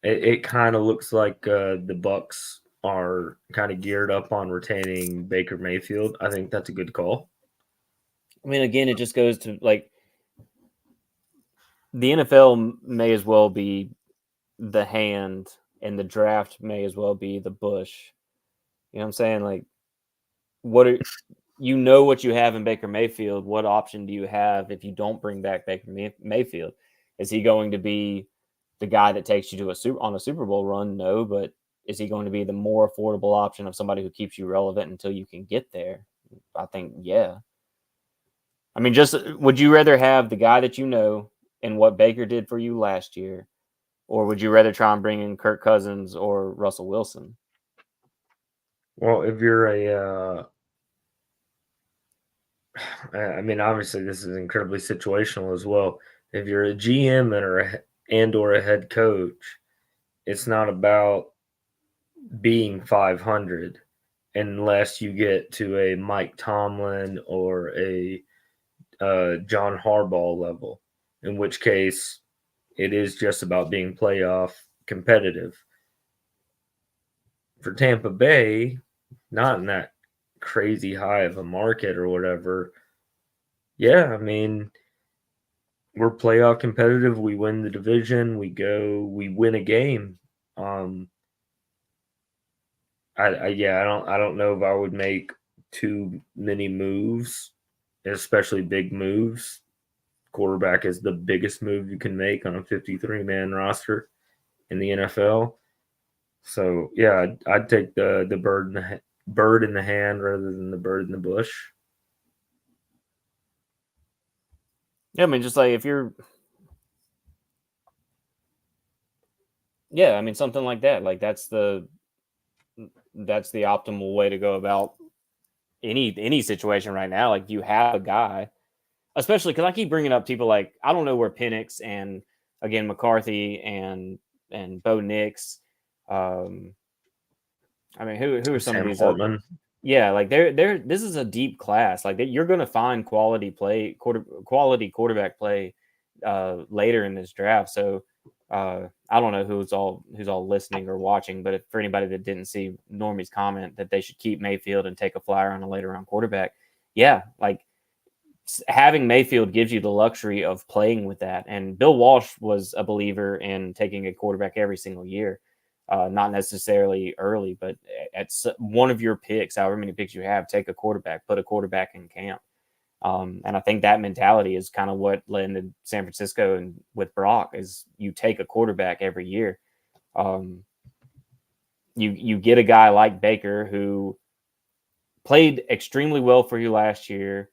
It kind of looks like the Bucks are kind of geared up on retaining Baker Mayfield. I think that's a good call. I mean, again, it just goes to like the NFL may as well be the hand, and the draft may as well be the bush. You know what I'm saying? Like, what are what you have in Baker Mayfield? What option do you have if you don't bring back Baker Mayfield? Is he going to be the guy that takes you to a Super Bowl run? No, but is he going to be the more affordable option of somebody who keeps you relevant until you can get there? I think, yeah. I mean, just would you rather have the guy that you know and what Baker did for you last year, or would you rather try and bring in Kirk Cousins or Russell Wilson? Well, if you're I mean, obviously this is incredibly situational as well. If you're a GM or a head coach, it's not about being 500 unless you get to a Mike Tomlin or a John Harbaugh level, in which case it is just about being playoff competitive. For Tampa Bay, not in that crazy high of a market or whatever. Yeah, I mean, we're playoff competitive. We win the division. We win a game. Um, I don't know if I would make too many moves, especially big moves. Quarterback is the biggest move you can make on a 53-man roster in the NFL. So yeah, I'd take the bird in the hand rather than the bird in the bush. Yeah, I mean, just like if you're, yeah, I mean, something like that. Like that's the optimal way to go about any situation right now. Like, if you have a guy, especially because I keep bringing up people like I don't know where Penix and again McCarthy and Bo Nix. I mean, who are some of Sam these? Hartman. Yeah, like they're this is a deep class. Like you're going to find quality quarterback play later in this draft. So I don't know who's all listening or watching, but if, for anybody that didn't see Normie's comment that they should keep Mayfield and take a flyer on a later round quarterback, yeah, like having Mayfield gives you the luxury of playing with that. And Bill Walsh was a believer in taking a quarterback every single year. Not necessarily early, but at one of your picks, however many picks you have, take a quarterback, put a quarterback in camp. And I think that mentality is kind of what led to San Francisco and with Brock is you take a quarterback every year. You get a guy like Baker who played extremely well for you last year,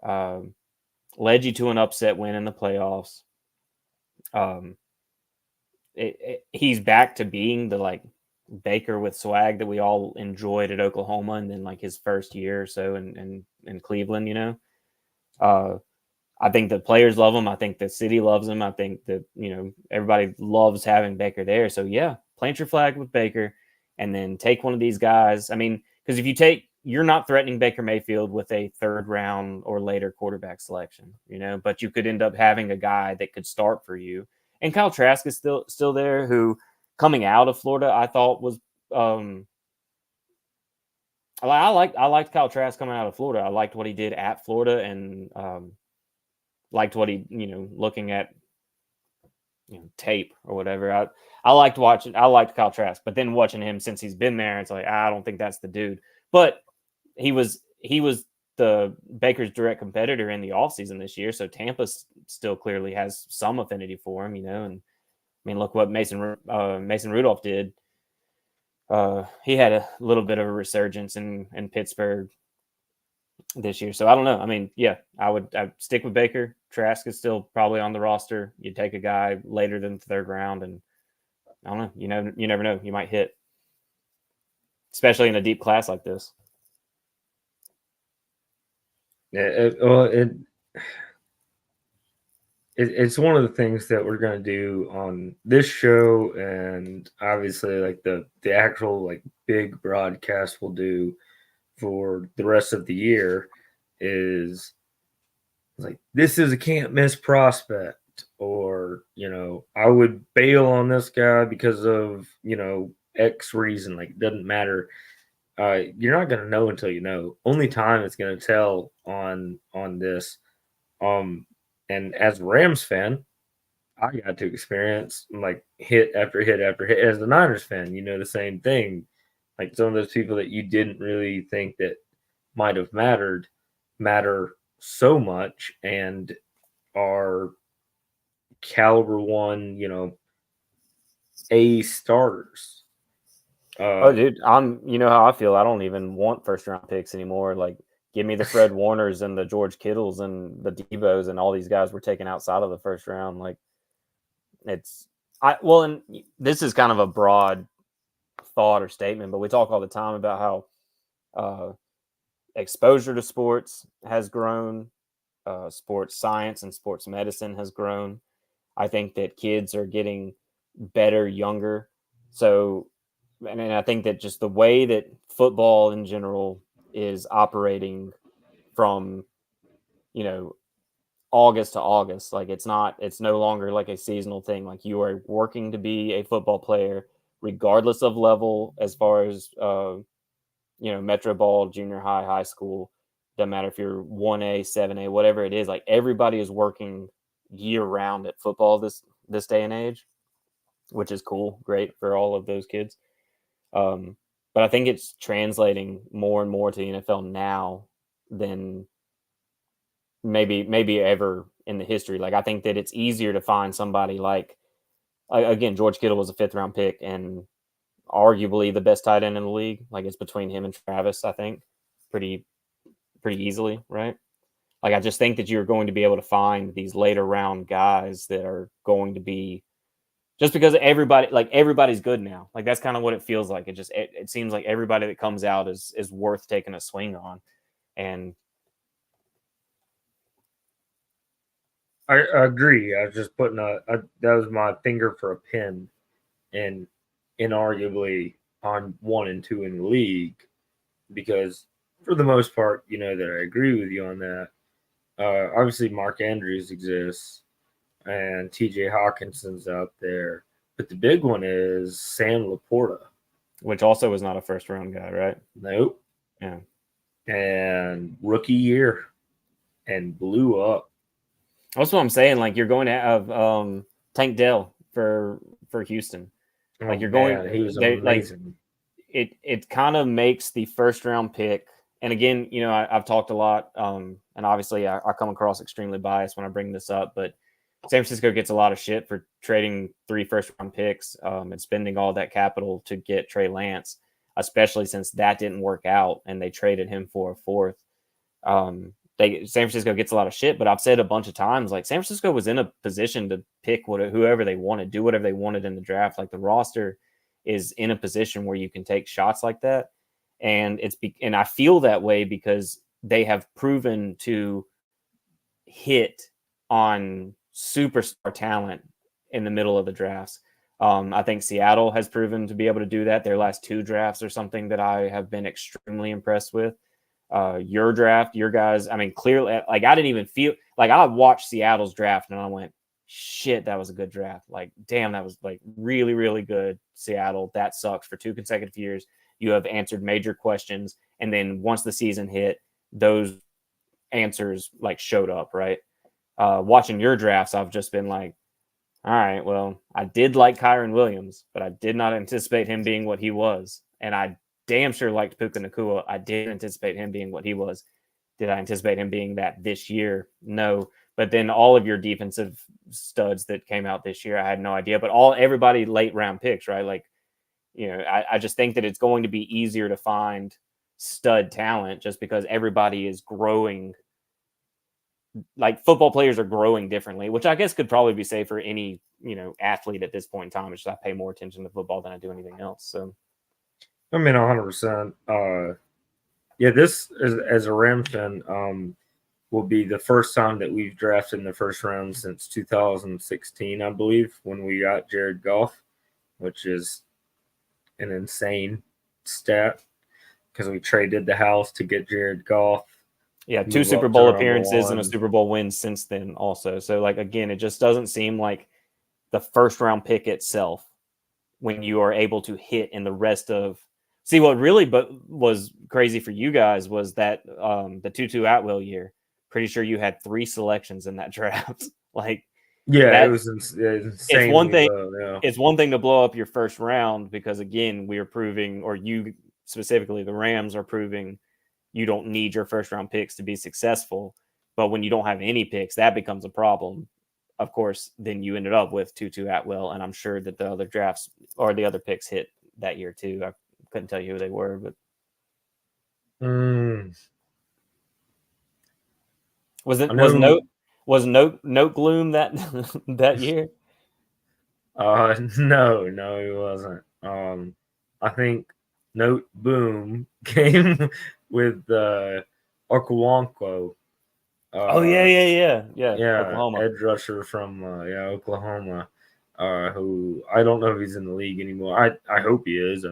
led you to an upset win in the playoffs. He's back to being the like Baker with swag that we all enjoyed at Oklahoma, and then like his first year or so in Cleveland. You know, I think the players love him. I think the city loves him. I think that everybody loves having Baker there. So yeah, plant your flag with Baker, and then take one of these guys. I mean, because you're not threatening Baker Mayfield with a third round or later quarterback selection, but you could end up having a guy that could start for you. And Kyle Trask is still there, who coming out of Florida, I thought was I liked Kyle Trask coming out of Florida. I liked what he did at Florida, and liked what he looking at tape or whatever. I liked Kyle Trask, but then watching him since he's been there, it's like I don't think that's the dude. But he was the Baker's direct competitor in the offseason this year, so Tampa still clearly has some affinity for him, and I mean, look what Mason Rudolph did. He had a little bit of a resurgence in Pittsburgh this year. So I don't know. I mean, yeah, I'd stick with Baker. Trask is still probably on the roster. You take a guy later than the third round, and I don't know. You never know. You might hit, especially in a deep class like this. Yeah, it's one of the things that we're going to do on this show, and obviously like the actual like big broadcast we'll do for the rest of the year is like, this is a can't miss prospect, or I would bail on this guy because of X reason. Like, it doesn't matter. You're not going to know until you know. Only time is going to tell on this. And as a Rams fan, I got to experience like hit after hit after hit. As a Niners fan, the same thing. Like, some of those people that you didn't really think that might have matter so much and are caliber one, A starters. Oh, dude, you know how I feel. I don't even want first round picks anymore. Like, give me the Fred Warners and the George Kittles and the Devos and all these guys were taken outside of the first round. Like, and this is kind of a broad thought or statement, but we talk all the time about how exposure to sports has grown, sports science and sports medicine has grown. I think that kids are getting better younger. So, and I think that just the way that football in general is operating from, August to August, like it's no longer like a seasonal thing. Like, you are working to be a football player regardless of level, as far as, Metro ball, junior high, high school. Doesn't matter if you're 1A, 7A, whatever it is. Like, everybody is working year round at football this day and age, which is cool, great for all of those kids. But I think it's translating more and more to the NFL now than maybe ever in the history. Like, I think that it's easier to find somebody like, again, George Kittle was a 5th round pick and arguably the best tight end in the league. Like, it's between him and Travis, I think, pretty easily, right? Like, I just think that you're going to be able to find these later round guys that are going to be, just because everybody's good now. Like, that's kind of what it feels like. It seems like everybody that comes out is worth taking a swing on. And I agree. I was just putting that was my finger for a pin, and inarguably on 1 and 2 in the league, because for the most part, that I agree with you on that. Obviously, Mark Andrews exists, and T.J. Hawkinson's out there, but the big one is Sam Laporta, which also was not a first round guy, right? Nope. Yeah. And rookie year, and blew up. That's what I'm saying. Like, you're going to have Tank Dell for Houston. Like, you're going, he was amazing. Like, it kind of makes the first round pick. And again, I've talked a lot, and obviously I come across extremely biased when I bring this up, but San Francisco gets a lot of shit for trading 3 first round picks and spending all that capital to get Trey Lance, especially since that didn't work out and they traded him for a 4th. San Francisco gets a lot of shit, but I've said a bunch of times, like, San Francisco was in a position to pick whoever they wanted, do whatever they wanted in the draft. Like, the roster is in a position where you can take shots like that. And and I feel that way because they have proven to hit on superstar talent in the middle of the drafts. I think Seattle has proven to be able to do that. Their last 2 drafts are something that I have been extremely impressed with. Your draft, your guys, I mean, clearly, like, I didn't even feel like I watched Seattle's draft and I went, shit, that was a good draft. Like, damn, that was like really, really good. Seattle, that sucks. For 2 consecutive years, you have answered major questions. And then once the season hit, those answers like showed up, right? Watching your drafts, I've just been like, all right, well, I did like Kyron Williams, but I did not anticipate him being what he was. And I damn sure liked Puka Nacua. I did anticipate him being what he was. Did I anticipate him being that this year? No. But then all of your defensive studs that came out this year, I had no idea. But everybody late round picks, right? Like, I just think that it's going to be easier to find stud talent just because everybody is growing. Like football players are growing differently, which I guess could probably be safe for any, athlete at this point in time. It's just I pay more attention to football than I do anything else. So, I mean, 100%. Yeah, this as a Rams fan, will be the first time that we've drafted in the first round since 2016, I believe, when we got Jared Goff, which is an insane stat because we traded the house to get Jared Goff. Yeah, 2 Super Bowl appearances and a Super Bowl win since then also. So, like, again, it just doesn't seem like the first round pick itself when you are able to hit in the rest of – see, what really was crazy for you guys was that the Tutu Atwell year. Pretty sure you had 3 selections in that draft. Like, yeah, it was insane. It's one thing. Yeah. It's one thing to blow up your first round because again, we are proving, or you specifically, the Rams are proving you don't need your first round picks to be successful. But when you don't have any picks, that becomes a problem. Of course, then you ended up with Tutu Atwell, and I'm sure that the other drafts or the other picks hit that year too. I couldn't tell you who they were, but was Note Gloom that that year? No, he wasn't. I think Note Boom came with Okwankwo. Yeah. Oklahoma. Edge rusher from Oklahoma. Who I don't know if he's in the league anymore. I hope he is.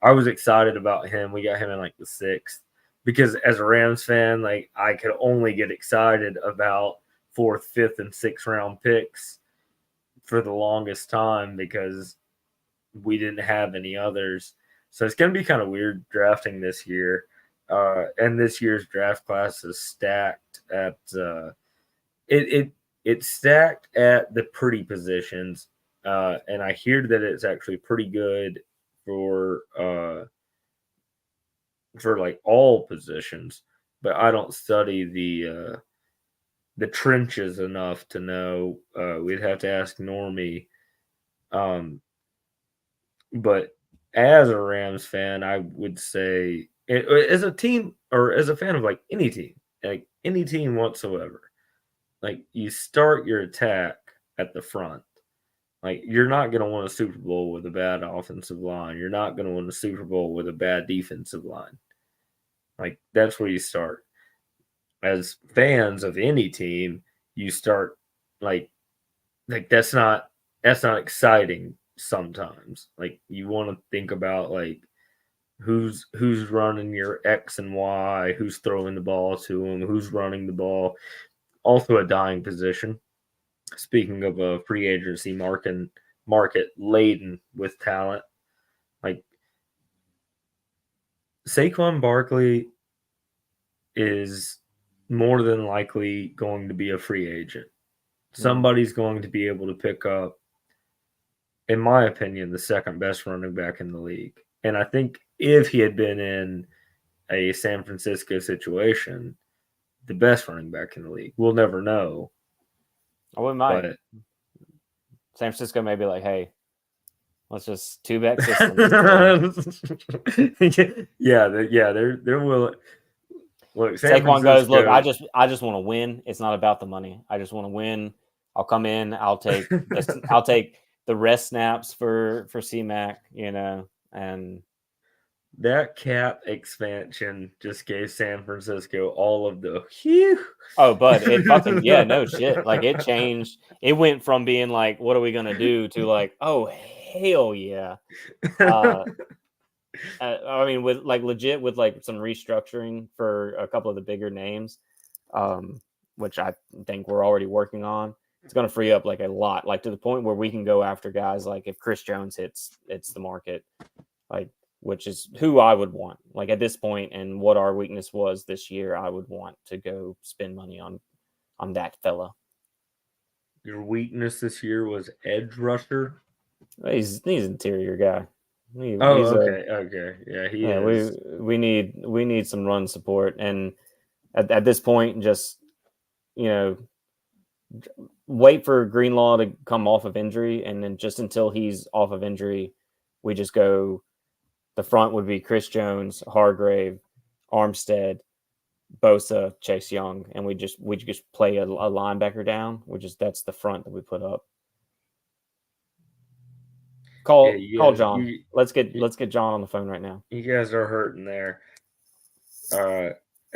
I was excited about him. We got him in like the 6th because as a Rams fan, like I could only get excited about 4th, 5th, and 6th round picks for the longest time because we didn't have any others. So it's going to be kind of weird drafting this year. And this year's draft class is stacked at it's stacked at the pretty positions. And I hear that it's actually pretty good for like all positions, but I don't study the trenches enough to know. We'd have to ask Normie. But as a Rams fan, I would say as a team or as a fan of like any team whatsoever, like you start your attack at the front. Like you're not going to win a Super Bowl with a bad offensive line. You're not going to win a Super Bowl with a bad defensive line. Like that's where you start. As fans of any team, you start like that's not exciting sometimes. Like you want to think about like who's running your X and Y, who's throwing the ball to them, who's running the ball. Also a dying position. Speaking of a free agency market laden with talent, like Saquon Barkley is more than likely going to be a free agent. Somebody's going to be able to pick up, in my opinion, the second best running back in the league. And I think if he had been in a San Francisco situation, the best running back in the league. We'll never know. I wouldn't mind. San Francisco may be like, hey, let's just 2-back system. They're willing. Look, Saquon goes, look, I just want to win. It's not about the money. I just want to win. I'll come in. I'll take the rest snaps for C-Mac, and that cap expansion just gave San Francisco all of the whew. Oh, but it fucking no shit. Like it changed. It went from being like, what are we gonna do to like, oh hell yeah. I mean, with like legit with like some restructuring for a couple of the bigger names, which I think we're already working on. It's going to free up like a lot, like to the point where we can go after guys like if Chris Jones hits the market, like which is who I would want. Like at this point and what our weakness was this year, I would want to go spend money on that fella. Your weakness this year was edge rusher. He's an interior guy. Okay. Yeah, he is. We need some run support, and at this point, just wait for Greenlaw to come off of injury, and then just until he's off of injury, we just go. The front would be Chris Jones, Hargrave, Armstead, Bosa, Chase Young, and we just play a linebacker down. That's the front that we put up. Call John. Let's get John on the phone right now. You guys are hurting there. A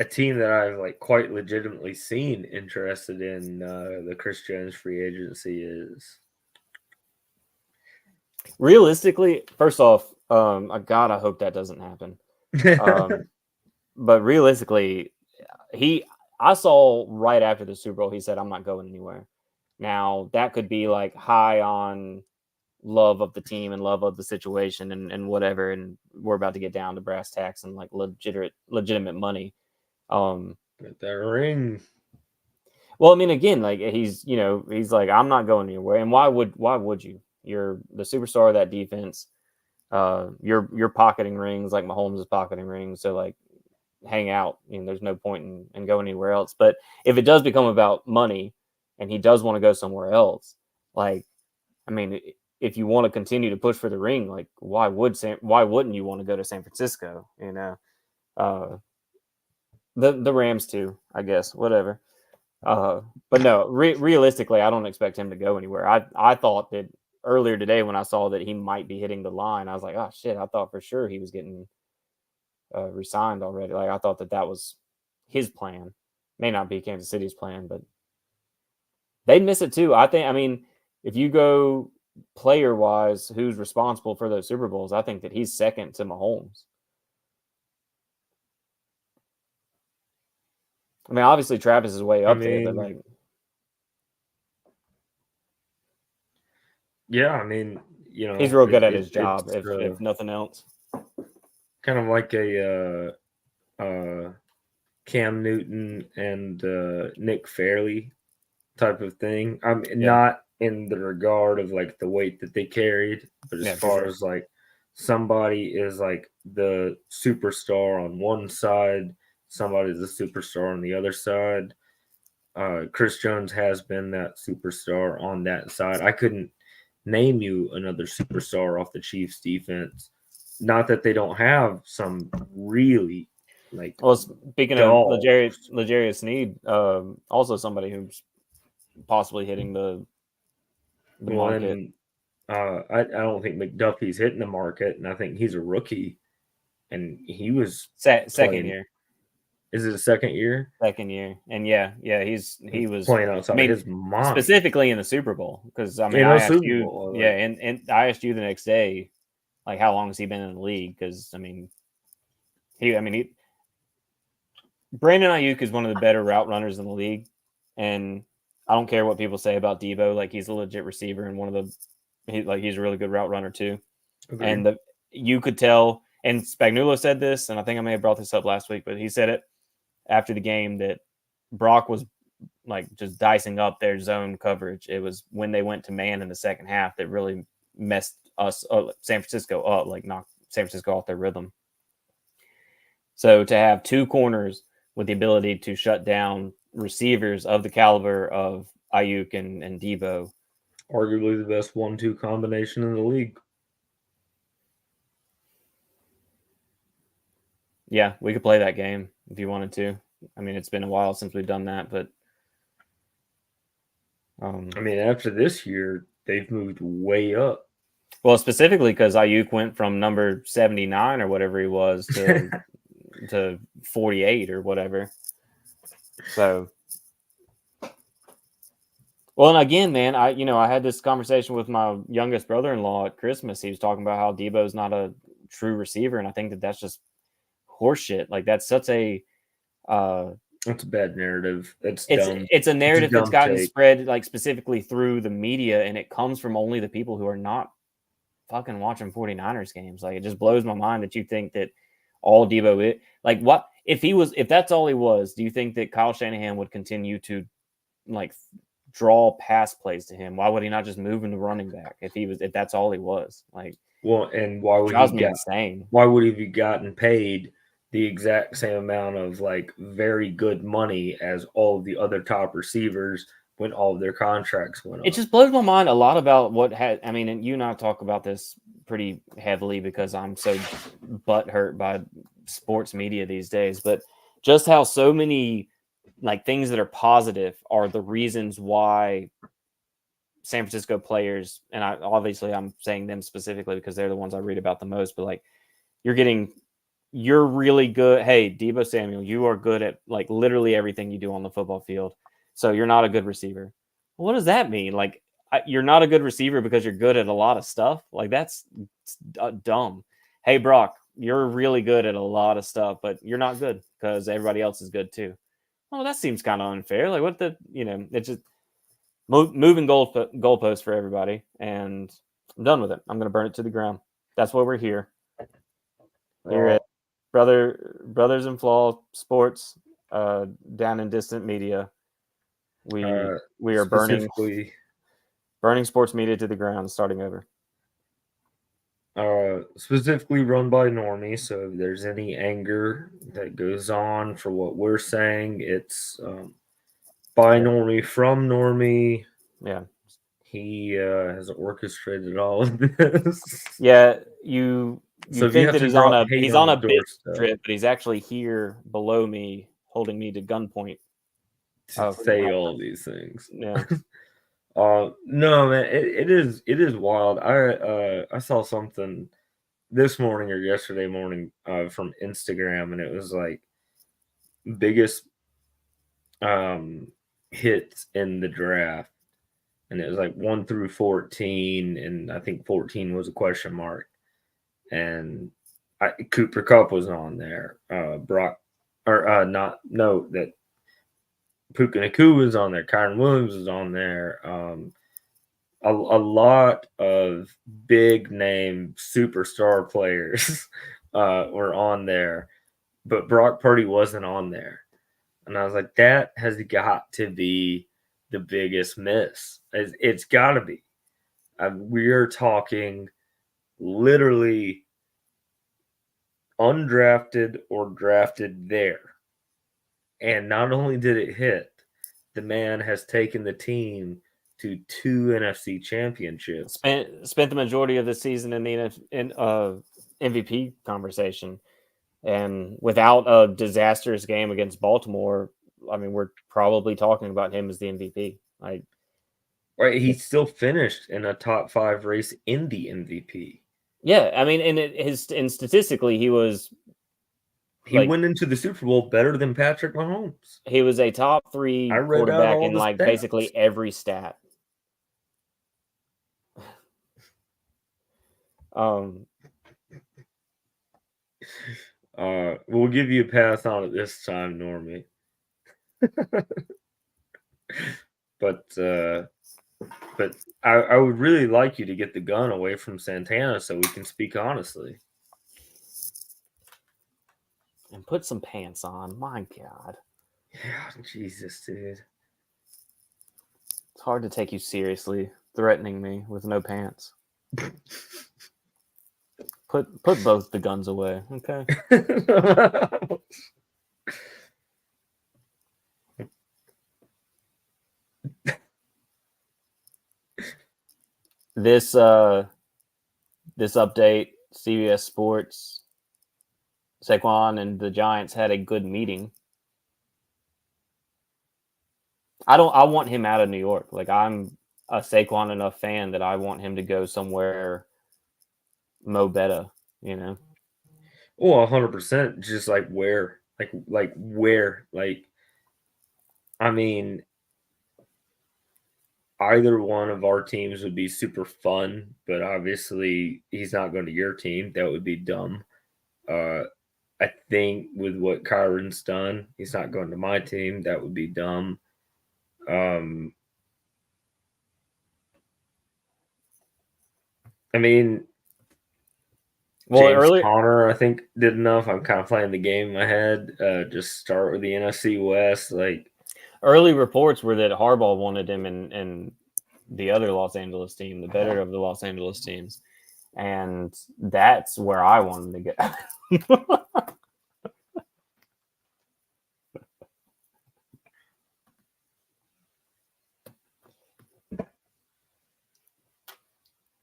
team that I've like quite legitimately seen interested in the Chris Jones free agency is. Realistically, first off, I hope that doesn't happen. But realistically, I saw right after the Super Bowl, he said, "I'm not going anywhere." Now that could be like high on love of the team and love of the situation and whatever, and we're about to get down to brass tacks and like legitimate money. Get that ring. Well, I mean, again, like he's like, I'm not going anywhere, and why would you? You're the superstar of that defense. You're pocketing rings like Mahomes is pocketing rings, so like hang out. There's no point in going anywhere else. But if it does become about money, and he does want to go somewhere else, like, I mean, if you want to continue to push for the ring, like why wouldn't you want to go to San Francisco? The Rams too, I guess, whatever. But no, realistically, I don't expect him to go anywhere. I thought that earlier today when I saw that he might be hitting the line, I was like, oh shit, I thought for sure he was getting resigned already. Like I thought that was his plan. May not be Kansas City's plan, but they'd miss it too. I mean, if you go player wise, who's responsible for those Super Bowls, I think that he's second to Mahomes. I mean, obviously Travis is way up there, but like, yeah, I mean, he's real good at his job, if nothing else. Kind of like a Cam Newton and Nick Fairley type of thing. I'm not in the regard of like the weight that they carried, but as far as like somebody is like the superstar on one side, somebody's the superstar on the other side. Chris Jones has been that superstar on that side. I couldn't name you another superstar off the Chiefs defense. Not that they don't have some really like. Well, speaking of L'Jarius Sneed, also somebody who's possibly hitting the market. I don't think McDuffie's hitting the market, and I think he's a rookie, and he was second year. Is it a second year? Second year, and he was playing outside of his mind, specifically in the Super Bowl. Because I mean, I asked you, and I asked you the next day, like, how long has he been in the league? Because I mean, Brandon Ayuk is one of the better route runners in the league, and I don't care what people say about Debo. Like, he's a legit receiver and he's a really good route runner too. Agreed. And you could tell, and Spagnuolo said this, and I think I may have brought this up last week, but he said it after the game that Brock was like just dicing up their zone coverage. It was when they went to man in the second half that really messed San Francisco up, like knocked San Francisco off their rhythm. So to have two corners with the ability to shut down receivers of the caliber of Ayuk and Debo, arguably the best 1-2 combination in the league. Yeah, we could play that game if you wanted to. I mean, it's been a while since we've done that, but I mean, after this year, they've moved way up. Well, specifically because Ayuk went from number 79 or whatever he was to 48 or whatever. So, well, and again, man, I had this conversation with my youngest brother-in-law at Christmas. He was talking about how Debo's not a true receiver, and I think that's just horseshit. Like, that's such a it's a bad narrative. It's a narrative that's gotten spread like specifically through the media, and it comes from only the people who are not fucking watching 49ers games. Like, it just blows my mind that you think that all Debo is. Like, what if that's all he was, do you think that Kyle Shanahan would continue to like draw pass plays to him? Why would he not just move him to running back if that's all he was? Like, well, and why would he insane? Why would he have gotten paid the exact same amount of like very good money as all of the other top receivers when all of their contracts went It up. just blows my mind a lot about what had. I mean, and you and I talk about this pretty heavily because I'm so butthurt by sports media these days. But just how so many like things that are positive are the reasons why San Francisco players, and I'm saying them specifically because they're the ones I read about the most. But like, you're really good. Hey, Debo Samuel, you are good at like literally everything you do on the football field. So you're not a good receiver. What does that mean? Like, you're not a good receiver because you're good at a lot of stuff. Like, that's dumb. Hey, Brock, you're really good at a lot of stuff, but you're not good because everybody else is good too. Oh, that seems kind of unfair. Like, what the, it's just moving goalposts for everybody. And I'm done with it. I'm going to burn it to the ground. That's why we're here. Here at Brothers-In-Flaw Sports, down in distant media. We are Specifically, burning sports media to the ground, starting over. specifically run by Normie. So if there's any anger that goes on for what we're saying, it's by Normie, from Normie. Yeah. He has orchestrated all of this. Yeah, you So think that he's on a his big doorstep trip, but he's actually here below me, holding me to gunpoint. to say all these things. Yeah. No, man, it is wild. I saw something this morning or yesterday morning from Instagram, and it was like biggest hits in the draft, and it was like 1 through 14, and I think 14 was a question mark, and Cooper Kupp was on there. Brock or not no that Puka Nakua was on there. Kyron Williams was on there. A lot of big name superstar players were on there, but Brock Purdy wasn't on there. And I was like, that has got to be the biggest miss. It's got to be. We're talking literally undrafted or drafted there. And not only did it hit, the man has taken the team to 2 NFC championships. Spent the majority of the season in the MVP conversation, and without a disastrous game against Baltimore, I mean, we're probably talking about him as the MVP. Right, he still finished in a top 5 race in the MVP. Yeah, I mean, and statistically, he was. He went into the Super Bowl better than Patrick Mahomes. He was a top 3 quarterback in like basically every stat. We'll give you a pass on it this time, Normie. but I would really like you to get the gun away from Santana so we can speak honestly. And put some pants on. My God. Yeah, Jesus, dude. It's hard to take you seriously, threatening me with no pants. Put both the guns away, okay? This update, CBS Sports, Saquon and the Giants had a good meeting. I want him out of New York. Like, I'm a Saquon enough fan that I want him to go somewhere mo better, you know? Well, 100%. Just like where? Like where? Like, I mean, either one of our teams would be super fun, but obviously he's not going to your team. That would be dumb. I think with what Kyron's done, he's not going to my team. That would be dumb. I mean, James Conner, I think, did enough. I'm kind of playing the game in my head. Just start with the NFC West. Like, early reports were that Harbaugh wanted him in the other Los Angeles team, the better of the Los Angeles teams, and that's where I wanted to go.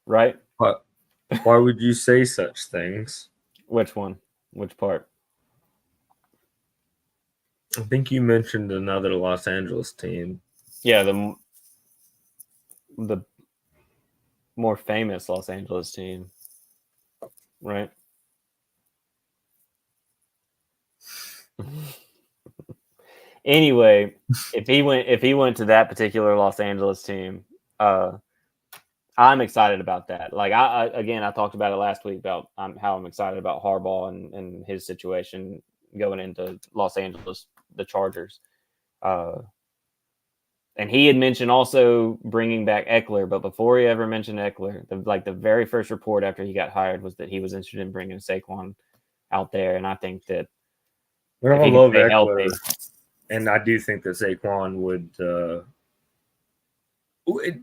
right? But why would you say such things? Which one? Which part? I think you mentioned another Los Angeles team. Yeah, the more famous Los Angeles team, right? Anyway, if he went to that particular Los Angeles team, I'm excited about that. Like I talked about it last week about how I'm excited about Harbaugh and his situation going into Los Angeles, the Chargers. And he had mentioned also bringing back Eckler, but before he ever mentioned Eckler, the very first report after he got hired was that he was interested in bringing Saquon out there. And I think that Well, if I he can love stay Eckler, healthy, and I do think that Saquon would.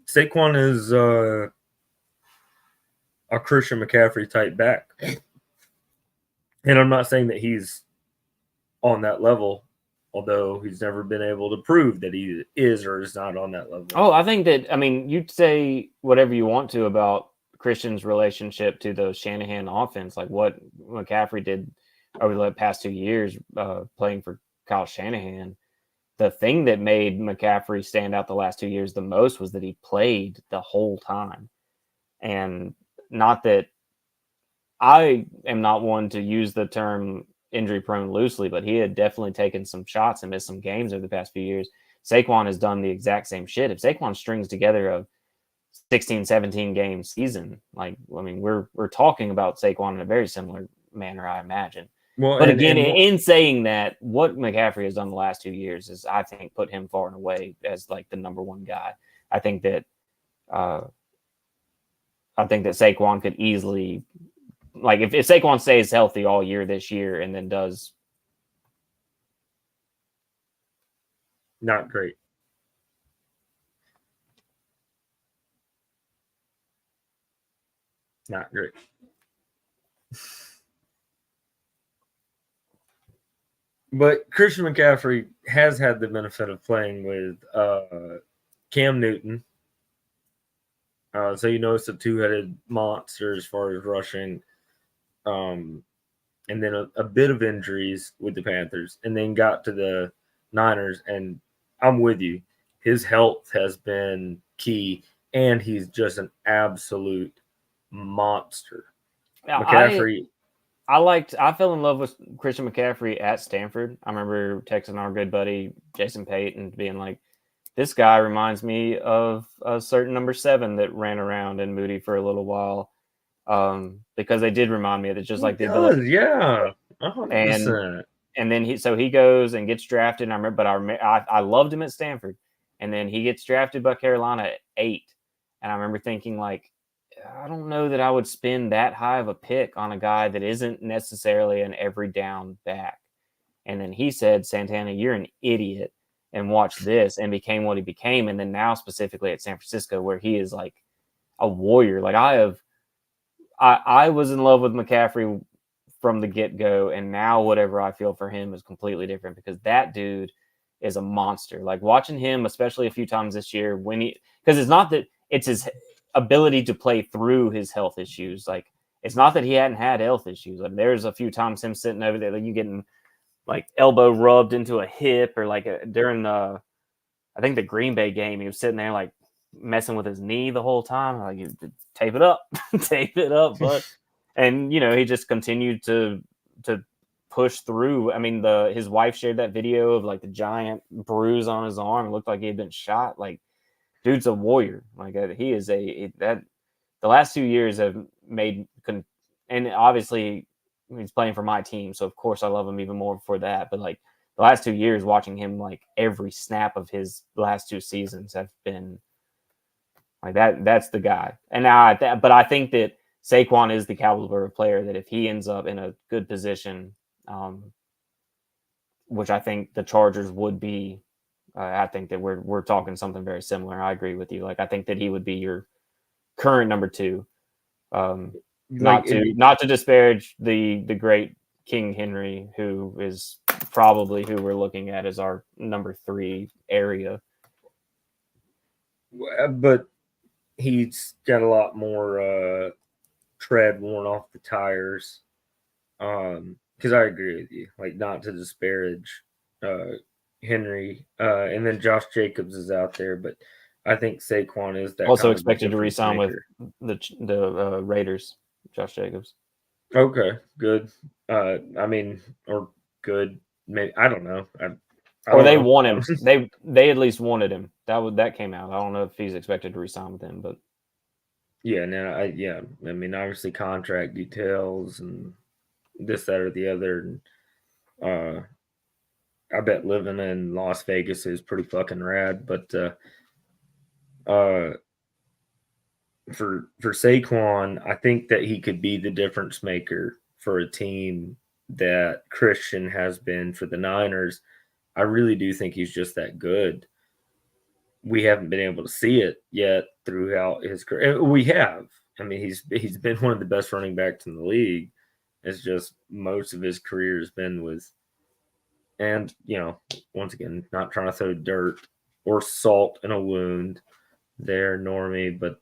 Saquon is a Christian McCaffrey type back, and I'm not saying that he's on that level, although he's never been able to prove that he is or is not on that level. oh, I think that, I mean, you'd say whatever you want to about Christian's relationship to the Shanahan offense, like what McCaffrey did over the past 2 years playing for Kyle Shanahan. The thing that made McCaffrey stand out the last 2 years the most was that he played the whole time. And not that I am not one to use the term injury prone loosely, but he had definitely taken some shots and missed some games over the past few years. Saquon has done the exact same shit. If Saquon strings together a 16, 17 game season, like, I mean, we're talking about Saquon in a very similar manner, I imagine. Well, But again, in saying that, what McCaffrey has done the last 2 years is, I think, put him far and away as like the number one guy. I think that Saquon could easily, like, if Saquon stays healthy all year this year and then does not great. Not great. But Christian McCaffrey has had the benefit of playing with Cam Newton. So you know it's a two-headed monster as far as rushing. And then a bit of injuries with the Panthers, and then got to the Niners. And I'm with you. His health has been key, and he's just an absolute monster. McCaffrey. I fell in love with Christian McCaffrey at Stanford. I remember texting our good buddy Jason Pate and being like, this guy reminds me of a certain number 7 that ran around in Moody for a little while. Because they did remind me of it, just like the ability. Yeah, 100%. And then he goes and gets drafted. And I loved him at Stanford, and then he gets drafted by Carolina at 8. And I remember thinking, like, I don't know that I would spend that high of a pick on a guy that isn't necessarily an every down back. And then he said, Santana, you're an idiot, and watch this, and became what he became. And then now specifically at San Francisco, where he is like a warrior. Like I was in love with McCaffrey from the get-go, and now whatever I feel for him is completely different, because that dude is a monster. Like, watching him, especially a few times this year, because it's not that it's his ability to play through his health issues. Like, it's not that he hadn't had health issues. Like, there's a few times him sitting over there, like, you getting like elbow rubbed into a hip, or like during I think the Green Bay game, he was sitting there like messing with his knee the whole time. Like, you tape it up, tape it up, but and he just continued to push through. I mean, his wife shared that video of like the giant bruise on his arm. It looked like he had been shot. Like, dude's a warrior. Like, he is the last 2 years have made, and obviously he's playing for my team, so of course I love him even more for that. But like, the last 2 years, watching him, like, every snap of his last 2 seasons have been like that. That's the guy. And now, but I think that Saquon is the caliber of player that if he ends up in a good position, which I think the Chargers would be, I think that we're talking something very similar. I agree with you. Like, I think that he would be your current number 2. Not to disparage the great King Henry, who is probably who we're looking at as our number 3 area. But he's got a lot more tread worn off the tires. Because I agree with you. Like, not to disparage uh, Henry, and then Josh Jacobs is out there, but I think Saquon is that Also kind of the expected to difference re-sign with maker. the Raiders, Josh Jacobs. Okay, good. I mean, or good. Maybe I don't know. I Or don't they know. want him. They at least wanted him. That came out. I don't know if he's expected to resign with them, but Yeah, no, yeah. I mean, obviously, contract details and this, that, or the other. And, I bet living in Las Vegas is pretty fucking rad. But uh, for Saquon, I think that he could be the difference maker for a team that Christian has been for the Niners. I really do think he's just that good. We haven't been able to see it yet throughout his career. We have. I mean, he's been one of the best running backs in the league. It's just most of his career has been with, and once again, not trying to throw dirt or salt in a wound there, Normie, but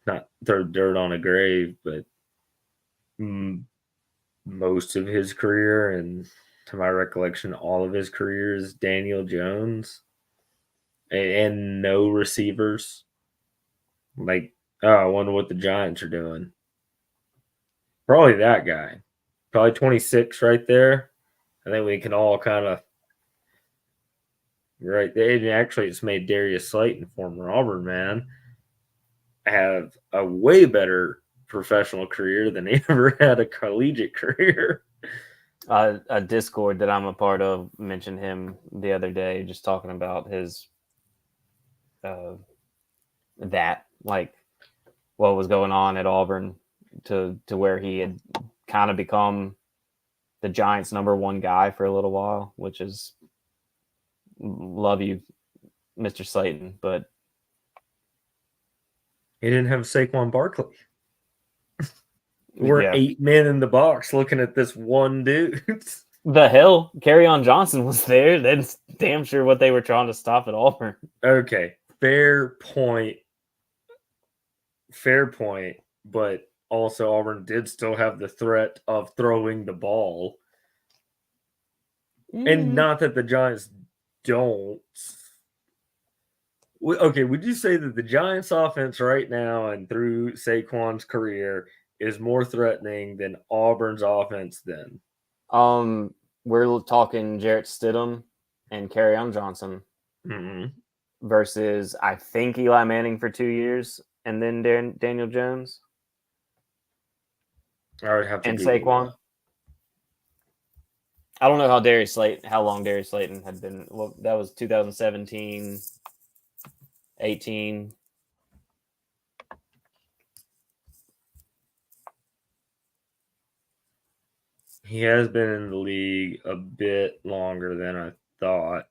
not throw dirt on a grave, but most of his career, and to my recollection, all of his career is Daniel Jones and no receivers. Like, oh, I wonder what the Giants are doing. Probably that guy. Probably 26 right there. I think we can all kind of right there. And actually, it's made Darius Slayton, former Auburn man, have a way better professional career than he ever had a collegiate career. a Discord that I'm a part of mentioned him the other day, just talking about his uh, that like what was going on at Auburn to where he had kind of become the Giants' number one guy for a little while, which is love you, Mr. Slayton, but He didn't have Saquon Barkley. We're yeah. 8 men in the box looking at this one dude. The hell, Kerryon Johnson was there. That's damn sure what they were trying to stop at Auburn. Okay, fair point. Fair point. But also, Auburn did still have the threat of throwing the ball. And not that the Giants don't. Okay, would you say that the Giants' offense right now and through Saquon's career is more threatening than Auburn's offense then? We're talking Jarrett Stidham and Kerryon Johnson Mm-hmm. versus I think Eli Manning for 2 years and then Daniel Jones I would have to and Google Saquon. that. I don't know how long Darius Slayton had been. Well, that was 2017, 18. He has been in the league a bit longer than I thought.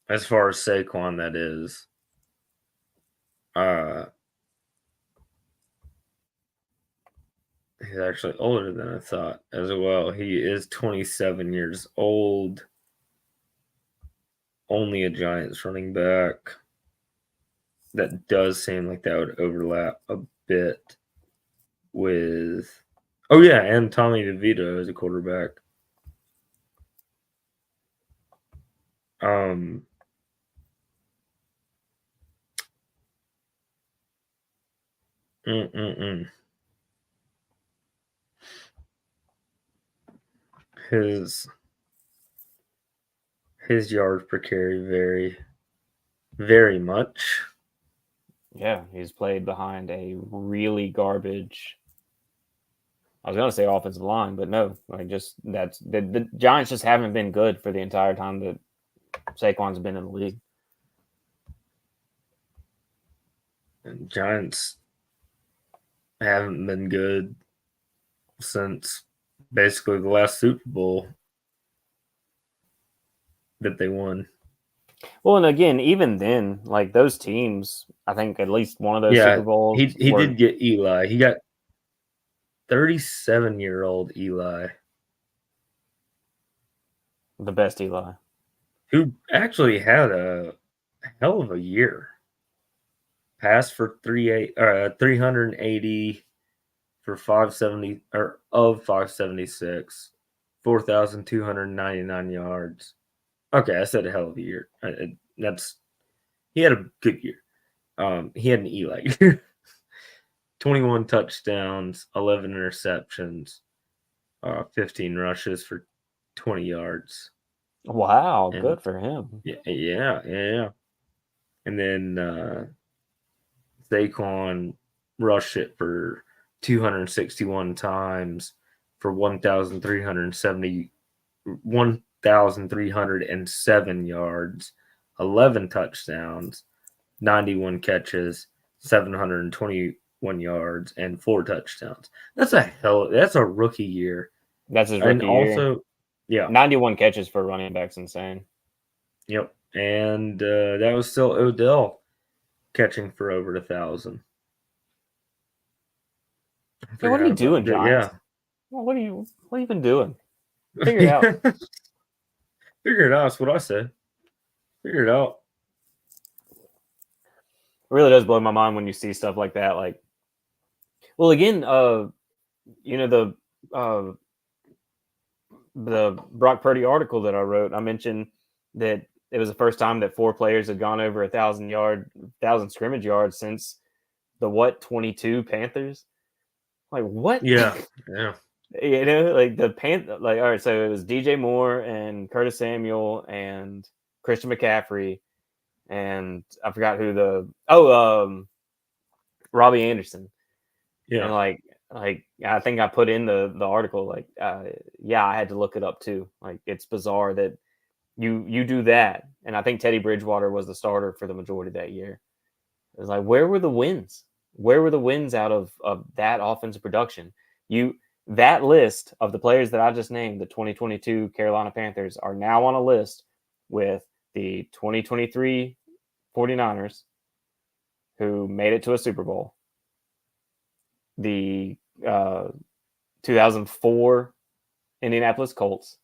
As far as Saquon, that is. He's actually older than I thought as well. He is 27 years old. Only a Giants running back. That does seem like that would overlap a bit with. Oh yeah, and Tommy DeVito as a quarterback. Um, mm-mm-mm. His yards per carry vary very much. Yeah, he's played behind a really garbage. I was gonna say offensive line, but no, like just that's the Giants just haven't been good for the entire time that Saquon's been in the league. And Giants haven't been good since basically the last Super Bowl that they won. Well, and again, even then, like those teams, I think at least one of those Yeah, Super Bowls he were did get Eli. He got 37-year-old Eli. the best Eli. who actually had a hell of a year. Passed for 380 for 570 or of 576, 4,299 yards. Okay, I said a hell of a year. That's he had a good year. He had an E-leg. 21 touchdowns, 11 interceptions, 15 rushes for 20 yards. Wow, And good for him. yeah. And then Saquon rushed it for 261 times for 1,307 yards, 11 touchdowns, 91 catches, 721 yards, and 4 touchdowns. That's a rookie year. That's his And rookie year. also, yeah, 91 catches for running backs, insane. yep. And that was still Odell catching for over 1,000. I Yeah, what are you forgot about doing, that. Giants? Yeah. Well, what are you been doing? Figure it out. Figure it out. That's what I said. Figure it out. It really does blow my mind when you see stuff like that. Like, well, again, you know uh the Brock Purdy article that I wrote, I mentioned that it was the first time that 4 players had gone over 1,000 scrimmage yards since the 22 Panthers. Like what? Yeah. Yeah. Like the like all right, so it was DJ Moore and Curtis Samuel and Christian McCaffrey and I forgot who Robbie Anderson. And Yeah. like I think I put in the article like yeah, I had to look it up too. Like it's bizarre that you do that. And I think Teddy Bridgewater was the starter for the majority of that year. It's like where were the wins? Where were the wins out of that offensive production? That list of the players that I just named, the 2022 Carolina Panthers, are now on a list with the 2023 49ers, who made it to a Super Bowl, the 2004 Indianapolis Colts,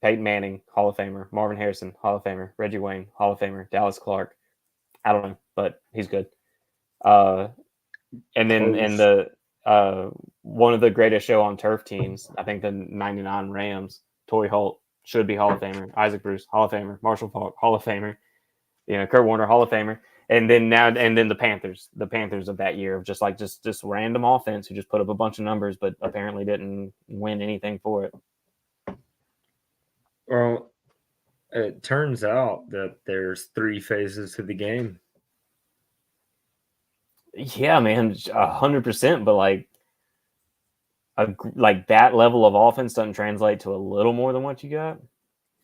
Peyton Manning, Hall of Famer, Marvin Harrison, Hall of Famer, Reggie Wayne, Hall of Famer, Dallas Clark. I don't know, but he's good. And then in Close. the one of the greatest show on turf teams, I think the '99 Rams, Torrey Holt should be Hall of Famer, Isaac Bruce Hall of Famer, Marshall Faulk Hall of Famer, Kurt Warner Hall of Famer, and then the Panthers of that year of just random offense who just put up a bunch of numbers, but apparently didn't win anything for it. Well, it turns out that there's 3 phases to the game. Yeah, man, 100%. But like that level of offense doesn't translate to a little more than what you got.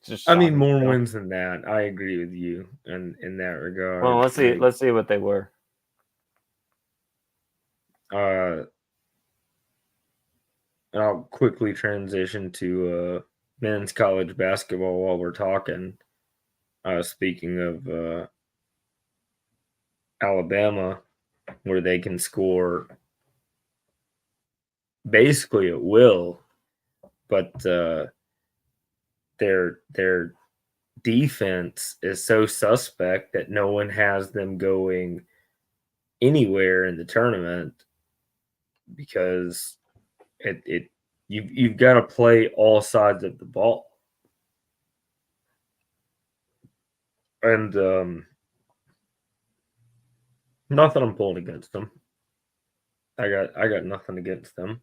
It's just I mean, shocking. more wins than that. I agree with you in that Well, regard. let's see. Let's see what they were. And I'll quickly transition to men's college basketball while we're talking. Speaking of Alabama, where they can score basically at will, but their defense is so suspect that no one has them going anywhere in the tournament because you've got to play all sides of the ball. And not that I'm pulling against them. I got nothing against them.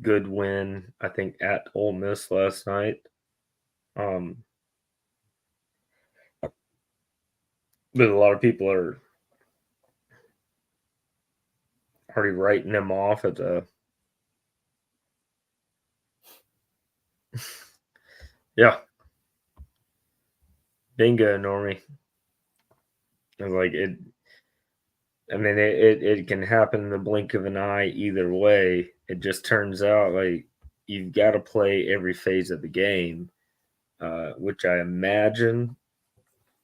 Good win, I think, at Ole Miss last night. But a lot of people are already writing them off as a yeah. Bingo, Normie. And like it I mean it can happen in the blink of an eye either way. It just turns out like you've got to play every phase of the game, which I imagine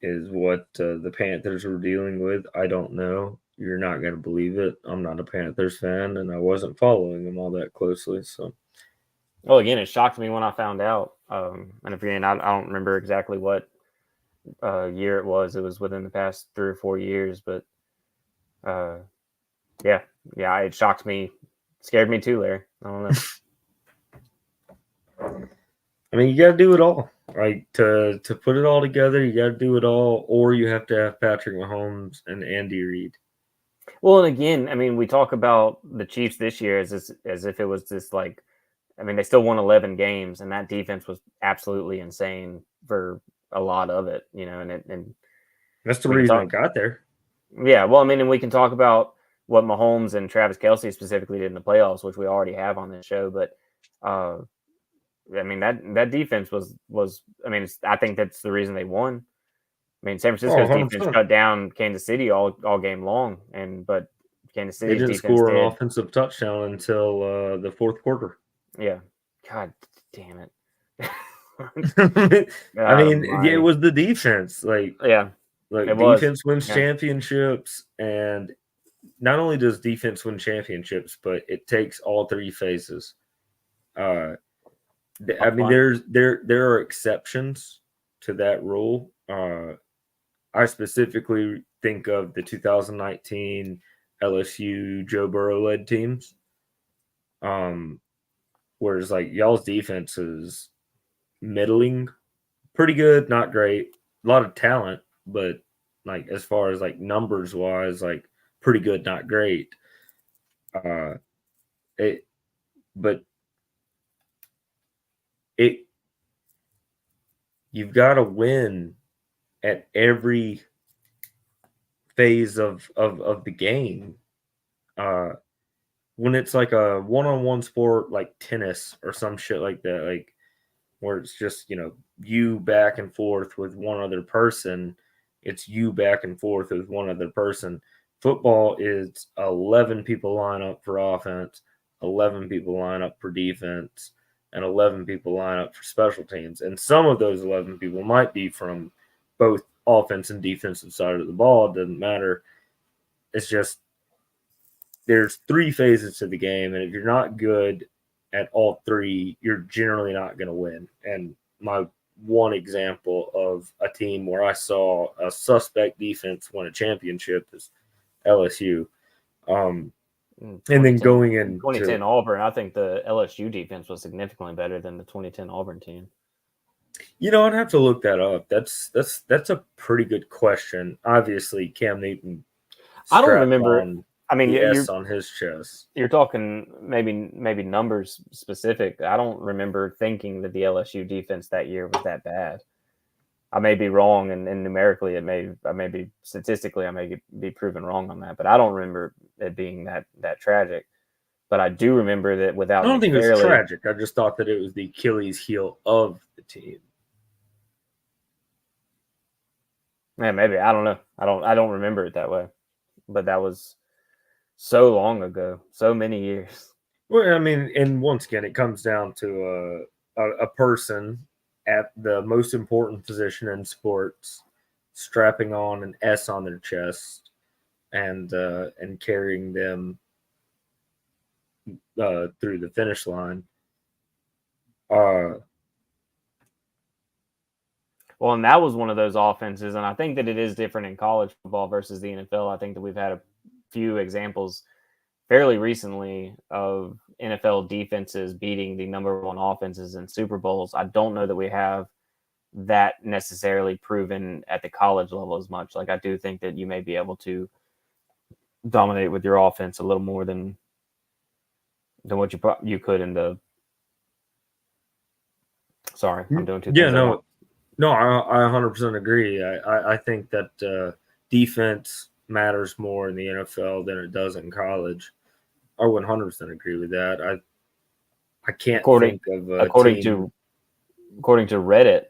is what the Panthers were dealing with. I don't know. You're not going to believe it. I'm not a Panthers fan, and I wasn't following them all that closely. So, Well, again, it shocked me when I found out. And again, I don't remember exactly what year it was. It was within the past 3 or 4 years, but yeah, it shocked me, scared me too, Larry. I don't know. I mean, you got to do it all. Like to put it all together, you got to do it all, or you have to have Patrick Mahomes and Andy Reid. Well, and again, I mean, we talk about the Chiefs this year as if it was this like, I mean, they still won 11 games, and that defense was absolutely insane for a lot of it, and That's the we can reason talk. it got there. Yeah, well, I mean, and we can talk about what Mahomes and Travis Kelce specifically did in the playoffs, which we already have on this show, but I mean that defense was I mean, I think that's the reason they won. I mean, San Oh, Francisco's defense 100%. shut down Kansas City all game long, but Kansas They City's didn't defense score an did. offensive touchdown until the fourth quarter. Yeah, God damn it. I God mean, it almighty. was the defense. Like Yeah, it was. defense wins Yeah. championships, and not only does defense win championships, but it takes all three phases. I mean, there are exceptions to that rule. I specifically think of the 2019 LSU Joe Burrow led teams. Whereas like y'all's defense is middling, pretty good, not great. A lot of talent, but like as far as like numbers wise, like pretty good, not great. Uh, it, but it, you've got to win at every phase of the game. When it's like a one-on-one sport like tennis or some shit like that, like where it's just you back and forth with one other person, it's you back and forth with one other person. Football is 11 people line up for offense, 11 people line up for defense, and 11 people line up for special teams, and some of those 11 people might be from both offense and defensive side of the ball. It doesn't matter. It's just there's three phases to the game, and if you're not good at all three, you're generally not going to win. And my one example of a team where I saw a suspect defense win a championship is LSU. And then going into 2010 Auburn, I think the LSU defense was significantly better than the 2010 Auburn team. I'd have to look that up. That's a pretty good question. Obviously, Cam Newton. I don't remember. I mean, the S on his chest. You're talking maybe numbers specific. I don't remember thinking that the LSU defense that year was that bad. I may be wrong, and numerically, I may be statistically, I may be proven wrong on that. But I don't remember it being that tragic. But I do remember that without. I don't think it was tragic. I just thought that it was the Achilles heel of the team. Yeah, maybe. I don't know. I don't remember it that way. But that was so long ago, so many years. Well, I mean, and once again, it comes down to a person at the most important position in sports strapping on an S on their chest and carrying them through the finish line. Well, and that was one of those offenses, and I think that it is different in college football versus the NFL. I think that we've had a few examples fairly recently of NFL defenses beating the number one offenses in Super Bowls. I don't know that we have that necessarily proven at the college level as much. Like, I do think that you may be able to dominate with your offense a little more than what you could in the. Sorry, I'm doing two things. Yeah, no, I 100% agree. I think that defense matters more in the NFL than it does in college. I 100% agree with that. I can't think of according to Reddit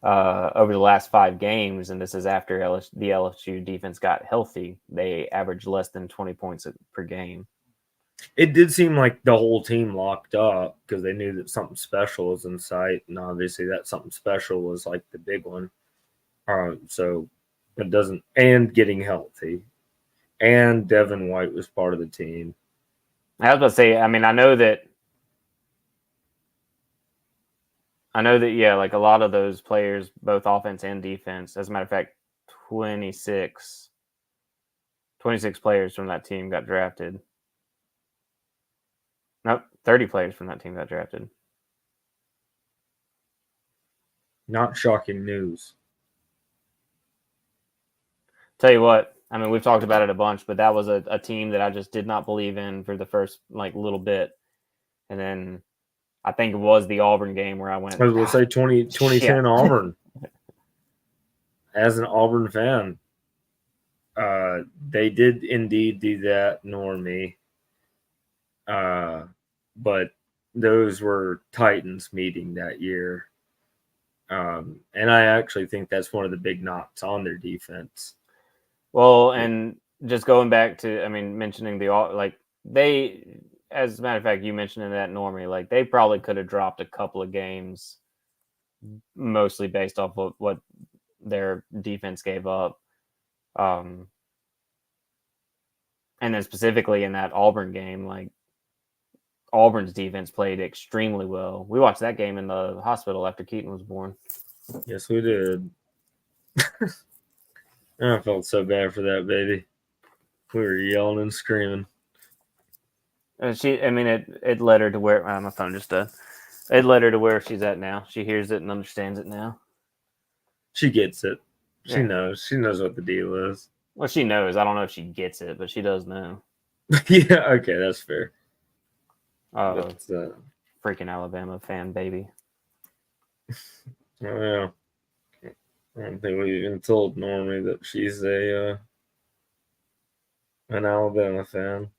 over the last 5 games, and this is after the LSU defense got healthy. They averaged less than 20 points per game. It did seem like the whole team locked up because they knew that something special was in sight, and obviously that something special was like the big one. So it doesn't, and getting healthy, and Devin White was part of the team. I was about to say, I mean, I know that I know that, yeah, like a lot of those players, both offense and defense, as a matter of fact, 26 players from that team got drafted. Nope, 30 players from that team got drafted. Not shocking news. Tell you what, I mean, we've talked about it a bunch, but that was a team that I just did not believe in for the first like little bit. And then I think it was the Auburn game where I went, I was going to say 2010 shit. Auburn. As an Auburn fan, they did indeed do that, nor me. But those were Titans meeting that year. And I actually think that's one of the big knocks on their defense. Well, and just going back to, I mean, mentioning like they, as a matter of fact, you mentioned that Normie, like they probably could have dropped a couple of games, mostly based off of what their defense gave up. And then specifically in that Auburn game, like Auburn's defense played extremely well. We watched that game in the hospital after Keaton was born. Yes, we did. I felt so bad for that baby. We were yelling and screaming. It led her to where my phone just died. It led her to where she's at now. She hears it and understands it now. She gets it. She Yeah. knows. She knows what the deal is. Well, she knows. I don't know if she gets it, but she does know. Yeah, okay, that's fair. That's freaking Alabama fan, baby. Oh, yeah. I don't think we even told Normie that she's an Alabama fan.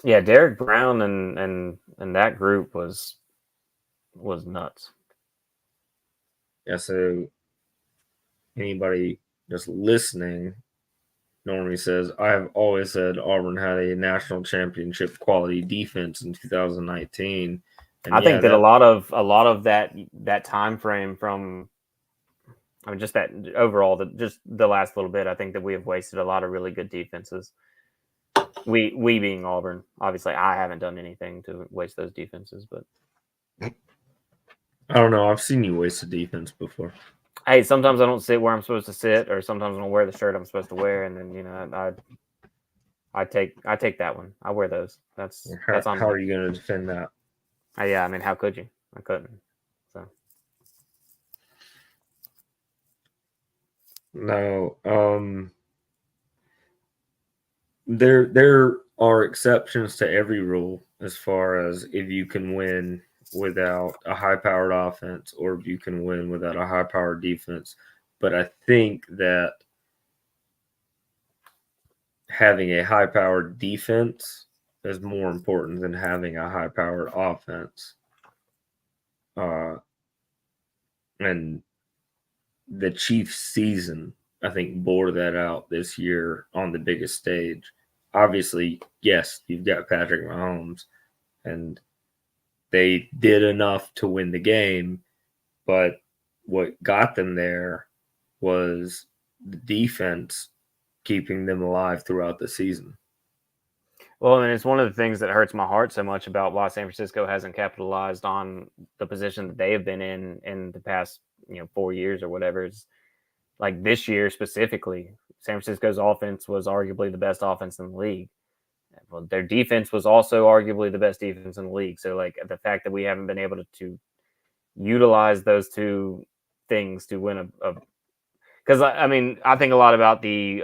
Yeah, Derek Brown and that group was nuts. Yeah, so anybody just listening, Normie says, I have always said Auburn had a national championship quality defense in 2019. And I think that a lot of that time frame from, I mean, just that overall, just the last little bit, I think that we have wasted a lot of really good defenses. We being Auburn, obviously, I haven't done anything to waste those defenses, but I don't know. I've seen you waste a defense before. Hey, sometimes I don't sit where I'm supposed to sit, or sometimes I don't wear the shirt I'm supposed to wear, and then I take that one. I wear those. That's on. How are you going to defend that? Yeah, I mean, how could you? I couldn't. So no. There are exceptions to every rule as far as if you can win without a high-powered offense or if you can win without a high-powered defense. But I think that having a high-powered defense is more important than having a high-powered offense. And the Chiefs' season, I think, bore that out this year on the biggest stage. Obviously, yes, you've got Patrick Mahomes, and they did enough to win the game, but what got them there was the defense keeping them alive throughout the season. well, and it's one of the things that hurts my heart so much about why San Francisco hasn't capitalized on the position that they have been in the past 4 years or whatever. It's like this year specifically, San Francisco's offense was arguably the best offense in the league. Well, their defense was also arguably the best defense in the league. So, like, the fact that we haven't been able to utilize those two things to win because I mean, I think a lot about the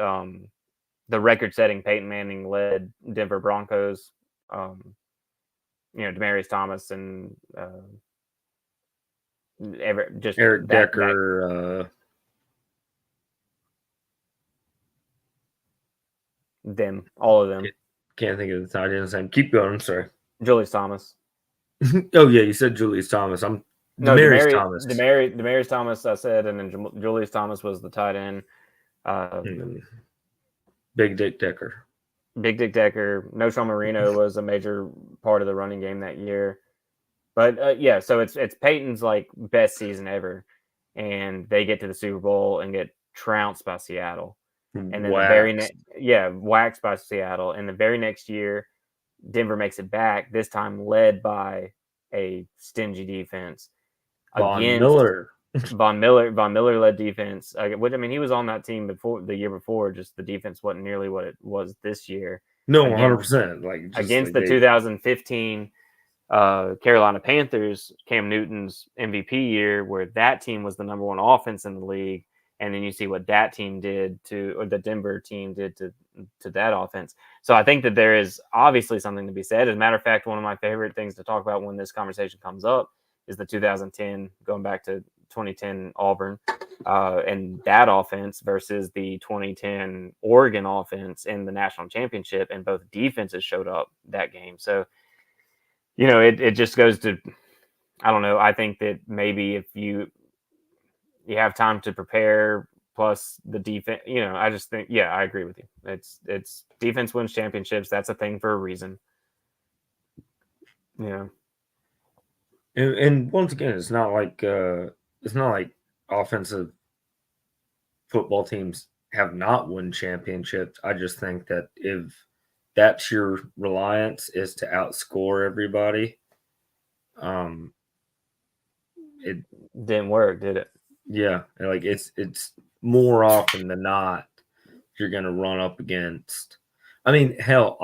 record-setting Peyton Manning-led Denver Broncos. Demaryius Thomas and Eric Decker. All of them. Can't think of the tight end. Keep going. I'm sorry. Julius Thomas. Oh yeah, you said Julius Thomas. I'm No, Demarius Thomas. Demarius Thomas, I said, and then Julius Thomas was the tight end. Big Dick Decker. Big Dick Decker. No Sean Marino was a major part of the running game that year. But yeah, so it's Peyton's like best season ever, and they get to the Super Bowl and get trounced by Seattle, and then waxed by Seattle, and the very next year, Denver makes it back. This time led by a stingy defense Von against Miller. Von Miller led defense. Which, I mean, he was on that team before the year before. Just the defense wasn't nearly what it was this year. No, 100%. Like against the 2015 Carolina Panthers, Cam Newton's MVP year, where that team was the number one offense in the league, and then you see what that team did or the Denver team did to that offense. So I think that there is obviously something to be said. As a matter of fact, one of my favorite things to talk about when this conversation comes up is the 2010, going back to 2010 Auburn, and that offense versus the 2010 Oregon offense in the national championship, and both defenses showed up that game. So, you know, it just goes to, I don't know. I think that maybe if you have time to prepare, plus the defense, you know, I just think, yeah, I agree with you. It's defense wins championships. That's a thing for a reason. Yeah. And once again, it's not like offensive football teams have not won championships. I just think that if that's your reliance is to outscore everybody, it didn't work, did it? Yeah, like it's more often than not you're going to run up against. I mean, hell,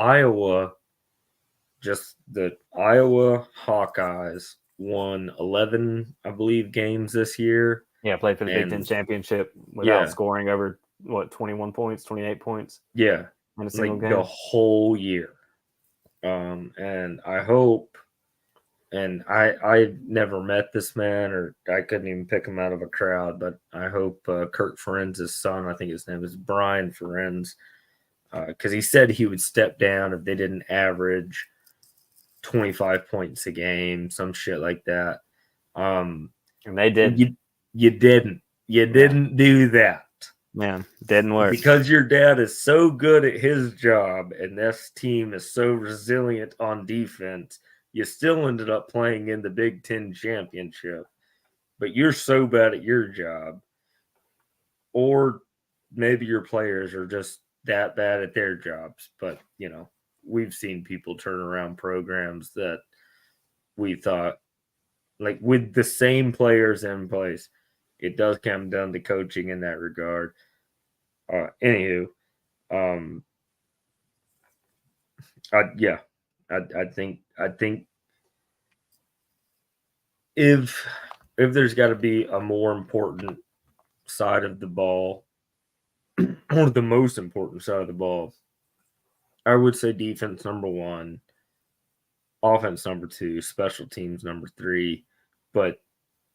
just the Iowa Hawkeyes won 11, I believe, games this year. Yeah, played for the Big Ten championship without scoring over 21 points, 28 points. Yeah, in a single game the whole year. And I hope, and I never met this man, or I couldn't even pick him out of a crowd, but I hope Kirk Ferenz's son, I think his name is Brian Ferenz, because he said he would step down if they didn't average 25 points a game, some shit like that. And they did. You didn't do that. Man, didn't work. Because your dad is so good at his job and this team is so resilient on defense, you still ended up playing in the Big Ten championship. But you're so bad at your job. Or maybe your players are just that bad at their jobs. But, you know, we've seen people turn around programs that we thought, like, with the same players in place, it does come down to coaching in that regard. Anywho, I think if there's got to be a more important side of the ball, or the most important side of the ball, I would say defense number one, offense number two, special teams number three. But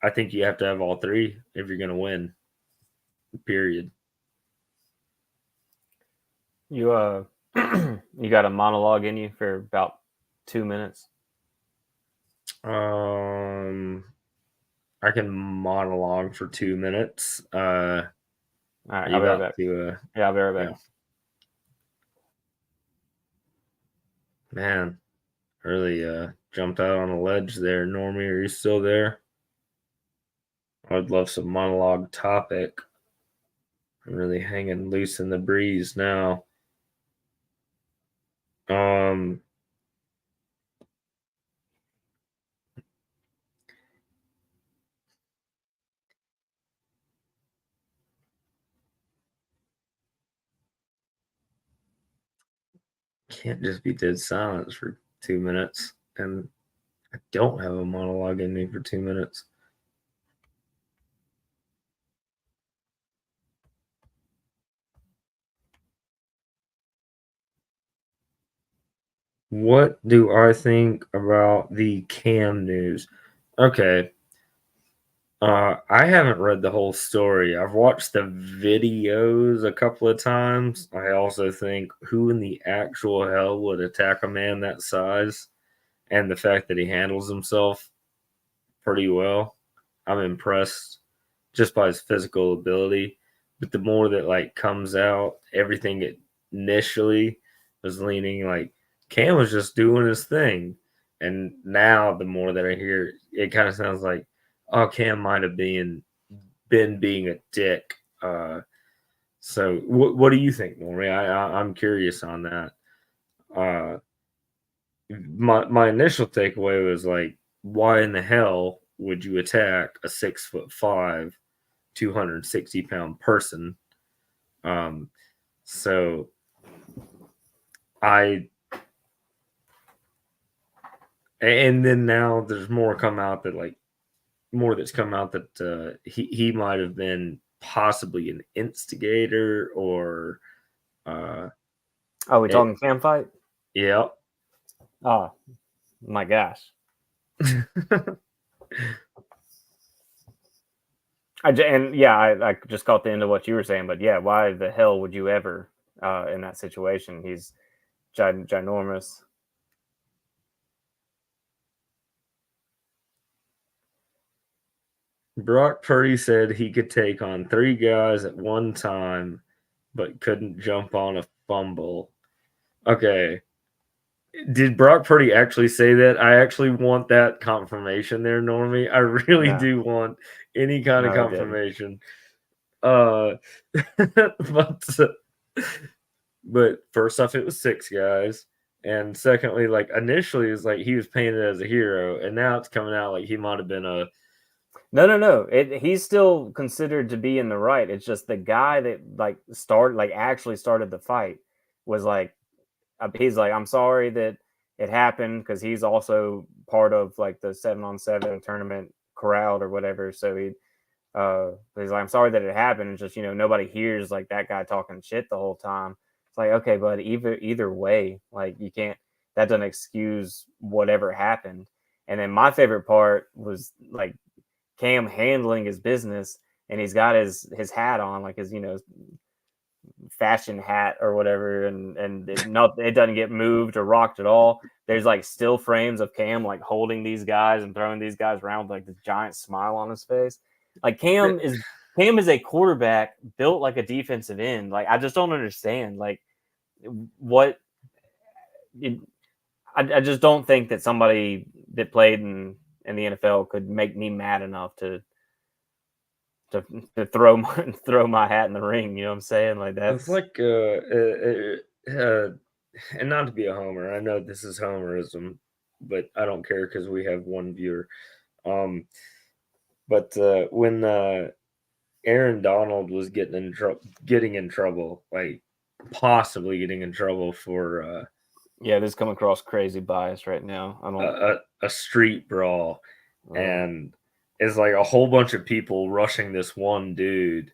I think you have to have all three if you're going to win. Period. You you got a monologue in you for about 2 minutes? I can monologue for 2 minutes. All right, I'll be right back. Yeah, I'll be right back. Yeah. Man, really jumped out on a ledge there. Normie, are you still there? I'd love some monologue topic. I'm really hanging loose in the breeze now. Can't just be dead silence for 2 minutes, and I don't have a monologue in me for 2 minutes. What do I think about the Cam news? Okay. I haven't read the whole story. I've watched the videos a couple of times. I also think, who in the actual hell would attack a man that size? And the fact that he handles himself pretty well. I'm impressed just by his physical ability. But the more that like comes out, everything initially was leaning like Cam was just doing his thing. And now the more that I hear, it kind of sounds like, oh, Cam might have been being a dick. So what do you think, Normie? I'm curious on that. Uh, my initial takeaway was like, why in the hell would you attack a 6'5", 260-pound person? Um, so I and then now there's more come out that like more that's come out that he might have been possibly an instigator or Oh, we it, talking Cam fight? yeah. Oh my gosh. I just caught the end of what you were saying, but yeah, why the hell would you ever in that situation? He's ginormous. Brock Purdy said he could take on 3 guys at one time, but couldn't jump on a fumble. Okay. Did Brock Purdy actually say that? I actually want that confirmation there, Normie. I really No, do want any kind of no, he didn't. confirmation. Uh, but but first off, it was 6 guys, and secondly, like initially, it was like he was painted as a hero, and now it's coming out like he might have been a No. He's still considered to be in the right. It's just the guy that actually started the fight was like, he's like, I'm sorry that it happened because he's also part of like the 7-on-7 tournament crowd or whatever. So he's like, I'm sorry that it happened. It's just, nobody hears like that guy talking shit the whole time. It's like, okay, but either way, like you can't, that doesn't excuse whatever happened. And then my favorite part was like Cam handling his business, and he's got his hat on, like his fashion hat or whatever, and it doesn't get moved or rocked at all. There's like still frames of Cam like holding these guys and throwing these guys around with like this giant smile on his face. Like Cam is a quarterback built like a defensive end. Like I just don't understand like what I just don't think that somebody that played in the NFL could make me mad enough to throw my hat in the ring. You know what I'm saying? Like it's that's like and not to be a homer. I know this is homerism, but I don't care because we have one viewer. Um, but when Aaron Donald was getting in trouble, like possibly getting in trouble for yeah, this come across crazy bias right now. I don't. a street brawl, and it's like a whole bunch of people rushing this one dude.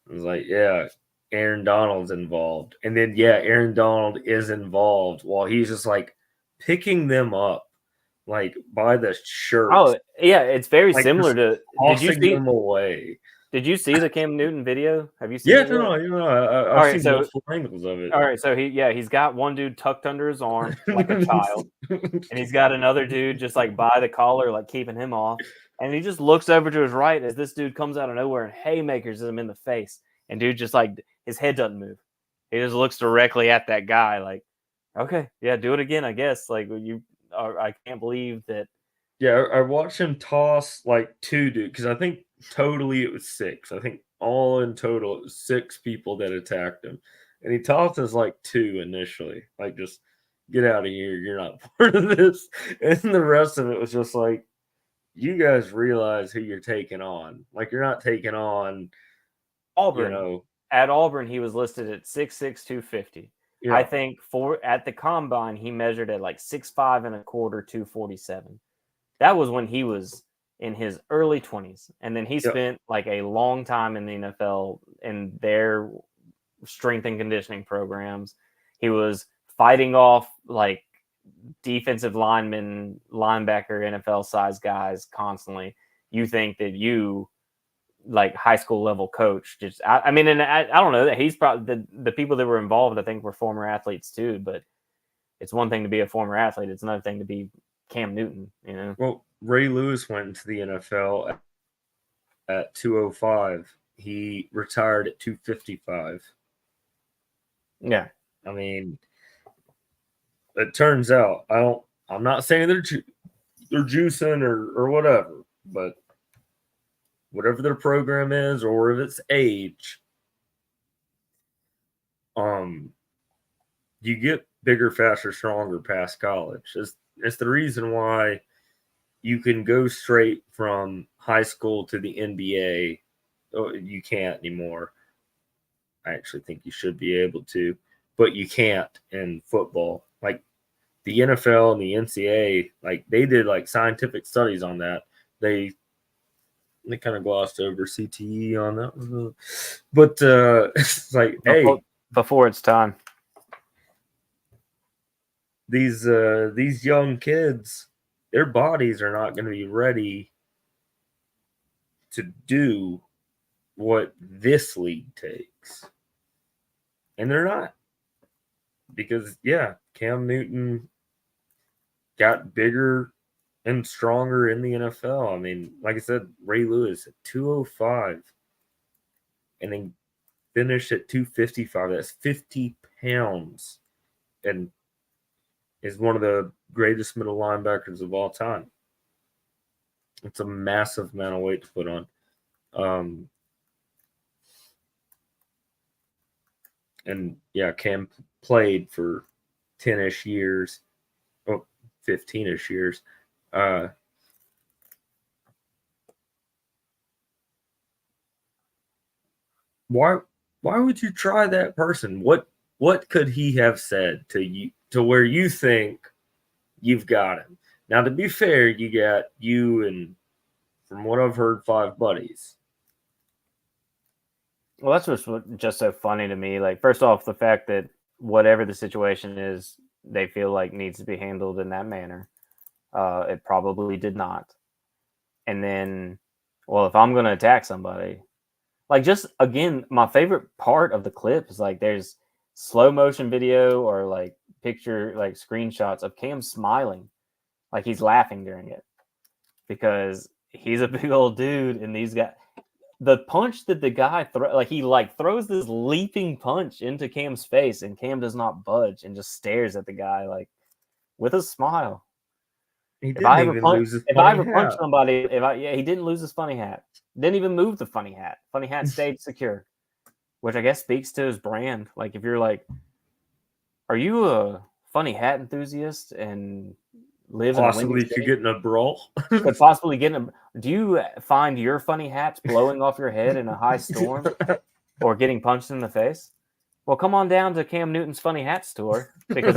It was like, yeah, Aaron Donald's involved, and then yeah, Aaron Donald is involved while he's just like picking them up, like by the shirts, Oh yeah, it's very like similar just to. tossing them away. Did you see the Cam Newton video? Have you seen Yeah, it yet? no, All I've right, seen so multiple angles of it. all right, so he's got one dude tucked under his arm like a child, and he's got another dude just like by the collar, like keeping him off. And he just looks over to his right as this dude comes out of nowhere and haymakers him in the face. And dude just like his head doesn't move. He just looks directly at that guy, like, okay, yeah, do it again, I guess. Like I can't believe that. Yeah, I watched him toss like 2 dudes because I think totally it was 6. I think all in total it was 6 people that attacked him, and he tosses like 2 initially, like just get out of here, you're not part of this. And the rest of it was just like, you guys realize who you're taking on. Like you're not taking on, you Auburn. know, At Auburn, he was listed at 6'6", 250. I yeah, think at the combine, he measured at like 6'5" and a quarter, 247. That was when he was in his early 20s. And then he yeah, spent like a long time in the NFL in their strength and conditioning programs. He was fighting off like defensive linemen, linebacker, NFL size guys constantly. You think that you like high school level coach. Just I mean, and I don't know that he's probably the people that were involved. I think were former athletes too. But it's one thing to be a former athlete. It's another thing to be Cam Newton. You know. well, Ray Lewis went into the NFL at 205. He retired at 255. Yeah. I mean, it turns out I'm not saying they're juicing or whatever, but whatever their program is or if it's age, you get bigger, faster, stronger past college. It's the reason why you can go straight from high school to the NBA. Oh, you can't anymore. I actually think you should be able to, but you can't in football. Like the NFL and the NCAA, like they did like scientific studies on that. They kind of glossed over CTE on that, but it's like, before it's time. These young kids, their bodies are not going to be ready to do what this league takes, and they're not, because Cam Newton got bigger and stronger in the NFL. I mean, like I said, Ray Lewis at 205 and then finished at 255. That's 50 pounds and is one of the greatest middle linebackers of all time. It's a massive amount of weight to put on. And Cam played for 10-ish years, 15-ish years. Why would you try that person? What could he have said to you to where you think you've got him? Now, to be fair, you got you and, from what I've heard, 5 buddies. Well, that's what's just so funny to me. Like, first off, the fact that whatever the situation is, they feel like needs to be handled in that manner. It probably did not. And then, well, if I'm going to attack somebody, like, just again, my favorite part of the clip is like there's slow motion video or like picture, like screenshots of Cam smiling, like he's laughing during it, because he's a big old dude, and these guys. The punch that the guy throws this leaping punch into Cam's face, and Cam does not budge and just stares at the guy like with a smile. He didn't even lose his funny hat. Somebody, he didn't lose his funny hat. Didn't even move the funny hat. Funny hat stayed secure, which I guess speaks to his brand. Like, if you're like, are you a funny hat enthusiast and live possibly could get in a brawl? Could possibly get in a. Do you find your funny hats blowing off your head in a high storm or getting punched in the face? Well, come on down to Cam Newton's Funny Hat store, because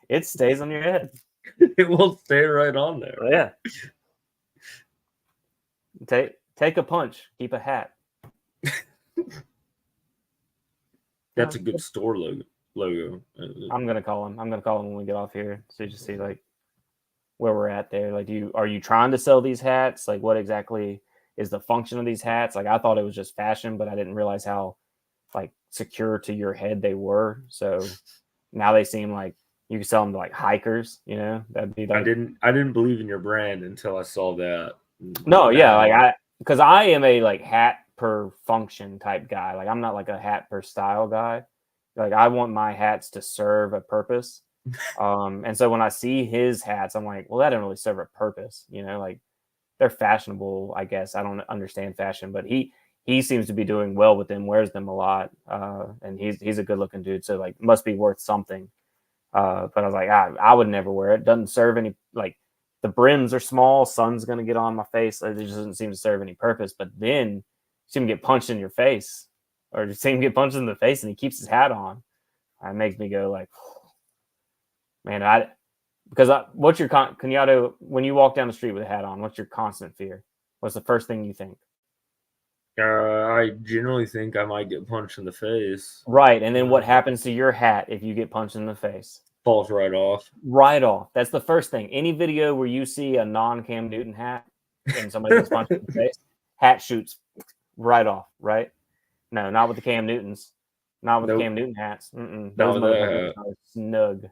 it stays on your head. It will stay right on there. Yeah. Take a punch. Keep a hat. That's a good store logo. I'm gonna call him when we get off here, so you just see like where we're at there. Like, are you trying to sell these hats? Like, what exactly is the function of these hats? Like, I thought it was just fashion, but I didn't realize how like secure to your head they were. So now they seem like you can sell them to like hikers, you know? That'd be like, I didn't believe in your brand until I saw that. No, yeah, because I am a like hat per function type guy. Like, I'm not like a hat per style guy. Like, I want my hats to serve a purpose. And so when I see his hats, I'm like, well, that didn't really serve a purpose, you know? Like, they're fashionable, I guess. I don't understand fashion, but he seems to be doing well with them, wears them a lot, and he's a good looking dude, so like must be worth something. But I was like, I would never wear it. Doesn't serve any, like, the brims are small, sun's gonna get on my face. It just doesn't seem to serve any purpose. But then you see him get punched in your face, or you see him get punched in the face, and he keeps his hat on. It makes me go like, man, what's your Kenyatta, when you walk down the street with a hat on, what's your constant fear? What's the first thing you think? I generally think I might get punched in the face. Right, and then what happens to your hat if you get punched in the face? Falls right off. Right off. That's the first thing. Any video where you see a non-Cam Newton hat and somebody gets punched in the face, hat shoots right off, right? No, not with the Cam Newtons. Not with the Cam Newton hats. Those motherfuckers are snug.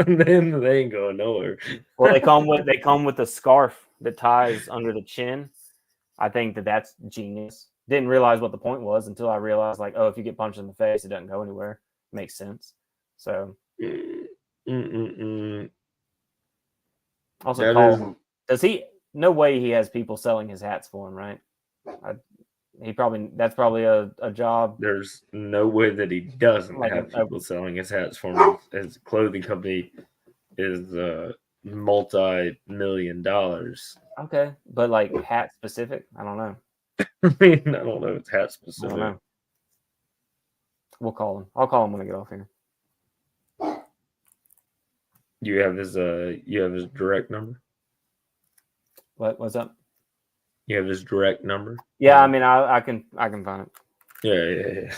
Then they ain't going nowhere. Well, they come with a scarf that ties under the chin. I think that that's genius. Didn't realize what the point was until I realized, like, oh, if you get punched in the face, it doesn't go anywhere. Makes sense. So also, That is, does he? No way he has people selling his hats for him, right? I, that's probably a job there's no way that he doesn't like have people selling his hats for him. His clothing company is multi-million dollars. okay, but like hat specific, I don't know. I mean, I don't know if it's hat I don't specific. know. We'll call him. I'll call him when I get off here. You have his direct number? What's up? You have his direct number? Yeah, I mean, I can find it. Yeah.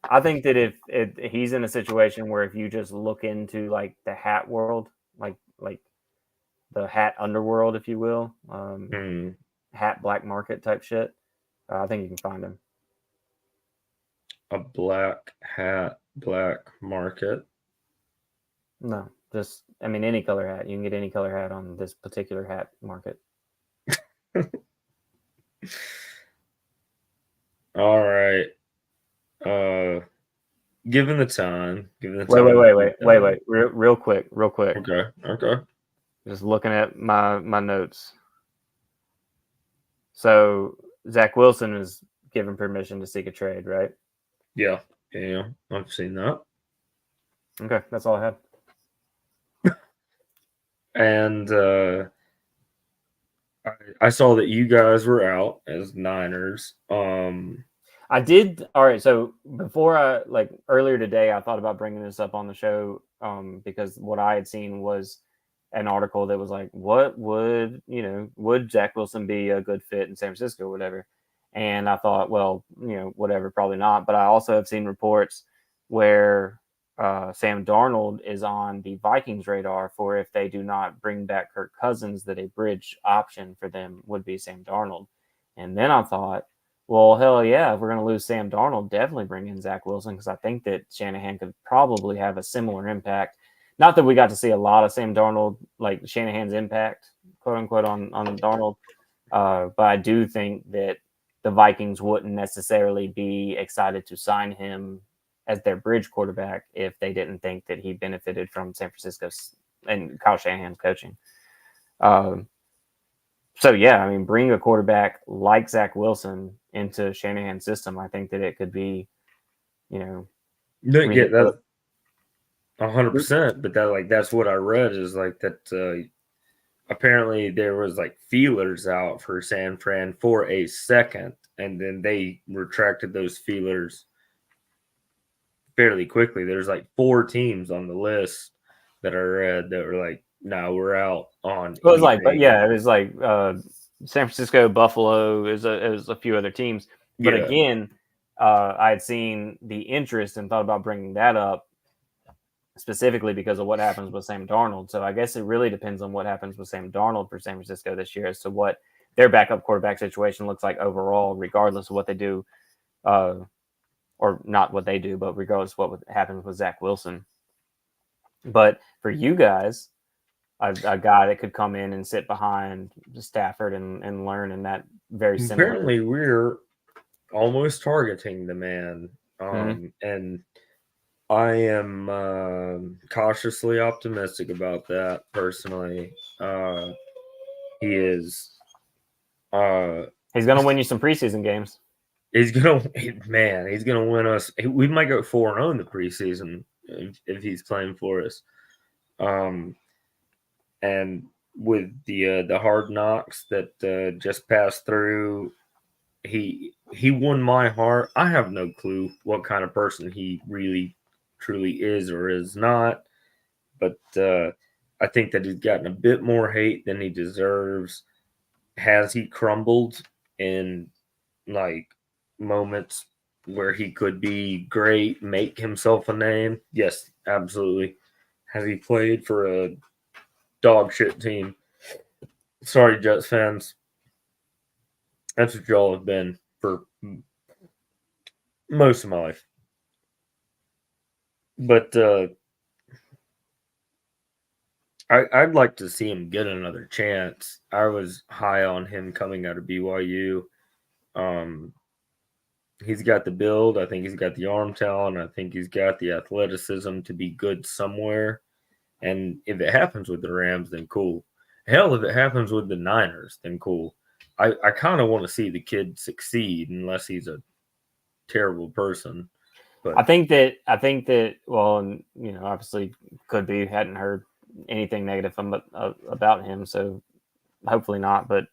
I think that if he's in a situation where if you just look into like the hat world, like the hat underworld, if you will, hat black market type shit, I think you can find him. A black hat, black market. No, just I mean any color hat. You can get any color hat on this particular hat market. All right. Given the time. Wait. Real quick. Okay. Just looking at my notes. So Zach Wilson is given permission to seek a trade, right? Yeah. I've seen that. Okay, that's all I had. And I saw that you guys were out as Niners. I did. All right. So before earlier today, I thought about bringing this up on the show because what I had seen was an article that was like, what would Zach Wilson be a good fit in San Francisco or whatever? And I thought, well, whatever, probably not. But I also have seen reports where Sam Darnold is on the Vikings radar for if they do not bring back Kirk Cousins, that a bridge option for them would be Sam Darnold. And then I thought, well, hell yeah, if we're going to lose Sam Darnold, definitely bring in Zach Wilson because I think that Shanahan could probably have a similar impact. Not that we got to see a lot of Sam Darnold, like Shanahan's impact, quote unquote, on Darnold, but I do think that the Vikings wouldn't necessarily be excited to sign him as their bridge quarterback if they didn't think that he benefited from San Francisco's and Kyle Shanahan's coaching. So yeah, I mean, bring a quarterback like Zach Wilson into Shanahan's system. I think that it could be, you didn't get that 100%, but that's what I read is like that. Apparently, there was like feelers out for San Fran for a second, and then they retracted those feelers fairly quickly. There's like 4 teams on the list that I read that were like, "No, we're out on." It was like, but yeah, it was like San Francisco, Buffalo, it was a few other teams. But again, I had seen the interest and thought about bringing that up specifically because of what happens with Sam Darnold. So I guess it really depends on what happens with Sam Darnold for San Francisco this year as to what their backup quarterback situation looks like overall, regardless of what they do, or not what they do, but regardless of what happens with Zach Wilson. But for you guys, a guy that could come in and sit behind Stafford and learn in that very similar. Apparently, we're almost targeting the man, and I am cautiously optimistic about that. Personally, he is. He's going to win you some preseason games. He's gonna win us. We might go 4-0 in the preseason if he's playing for us. And with the hard knocks that just passed through, he won my heart. I have no clue what kind of person he really truly is or is not, but I think that he's gotten a bit more hate than he deserves. Has he crumbled in like moments where he could be great, make himself a name? Yes, absolutely. Has he played for a dog shit team? Sorry, Jets fans. That's what y'all have been for most of my life. But I'd like to see him get another chance. I was high on him coming out of BYU. Um, he's got the build. I think he's got the arm talent. I think he's got the athleticism to be good somewhere. And if it happens with the Rams, then cool. Hell, if it happens with the Niners, then cool. I kind of want to see the kid succeed, unless he's a terrible person. But I think that well, and obviously could be hadn't heard anything negative about him, so hopefully not. But